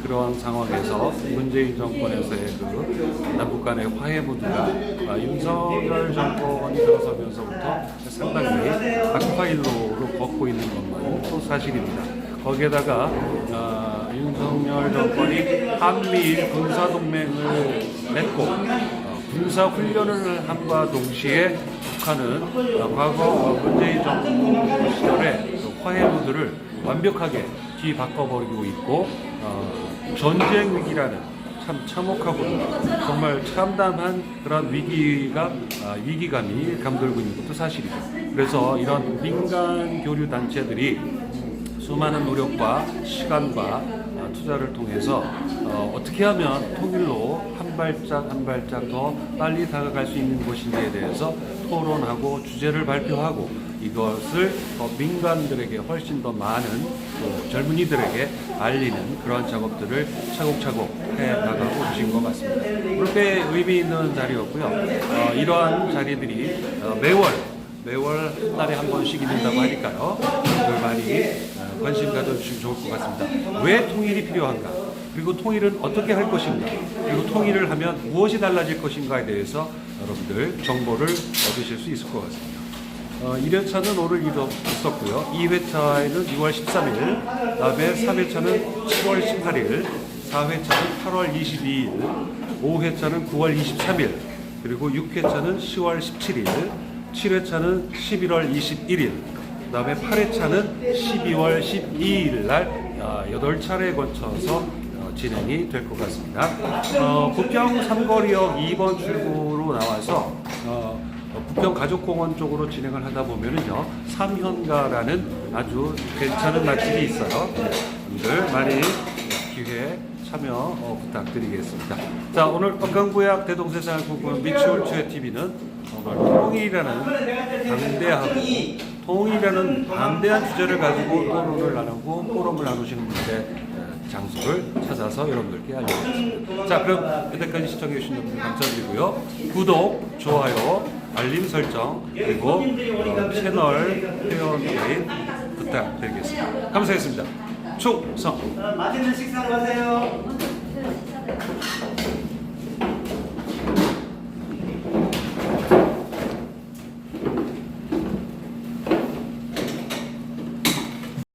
그러한 상황에서 문재인 정권에서의 그 남북 간의 화해 무드가 윤석열 정권이 들어서면서부터 상당히 악화일로로 걷고 있는 것만은 또 사실입니다. 거기에다가 윤석열 정권이 한미일 군사동맹을 맺고 군사훈련을 함과 동시에 북한은 과거 문재인 정권 시절의 화해 무드를 완벽하게 뒤바꿔버리고 있고 전쟁 위기라는 참 참혹하고 정말 참담한 그런 위기감이 감돌고 있는 것도 사실이죠. 그래서 이런 민간 교류 단체들이 수많은 노력과 시간과 투자를 통해서 어떻게 하면 통일로 한 발짝 한 발짝 더 빨리 다가갈 수 있는 것인지에 대해서 토론하고 주제를 발표하고 이것을 민간들에게 훨씬 더 많은 젊은이들에게 알리는 그러한 작업들을 차곡차곡 해나가고 계신 것 같습니다. 그렇게 의미 있는 자리였고요. 이러한 자리들이 매월 한 달에 한 번씩 있는다고 하니까요. 이걸 많이 관심 가져주시면 좋을 것 같습니다. 왜 통일이 필요한가? 그리고 통일은 어떻게 할 것인가? 그리고 통일을 하면 무엇이 달라질 것인가에 대해서 여러분들 정보를 얻으실 수 있을 것 같습니다. 1회차는 오늘 있었고요. 2회차에는 2월 13일, 다음에 3회차는 7월 18일, 4회차는 8월 22일, 5회차는 9월 23일, 그리고 6회차는 10월 17일, 7회차는 11월 21일, 그 다음에 8회차는 12월 12일 날 8차례에 걸쳐서 진행이 될 것 같습니다. 부평 삼거리역 2번 출구로 나와서 부평 가족공원 쪽으로 진행을 하다 보면은요, 삼현가라는 아주 괜찮은 맛집이 있어요. 여러분들 많이 기회 참여 부탁드리겠습니다. 자, 오늘 건강구약 대동세상을 꿈꾸는 미추홀추의 TV는 통일이라는 방대한 주제를 가지고 토론을 나누고 포럼을 나누시는 분들의 장소를 찾아서 여러분들께 알려드리겠습니다. 자, 그럼 여태까지 시청해주신 여러분 감사드리고요. 구독, 좋아요, 알림 설정, 그리고 채널 회원 부탁드리겠습니다. 감사했습니다. 충성! 맛있는 식사로 하세요.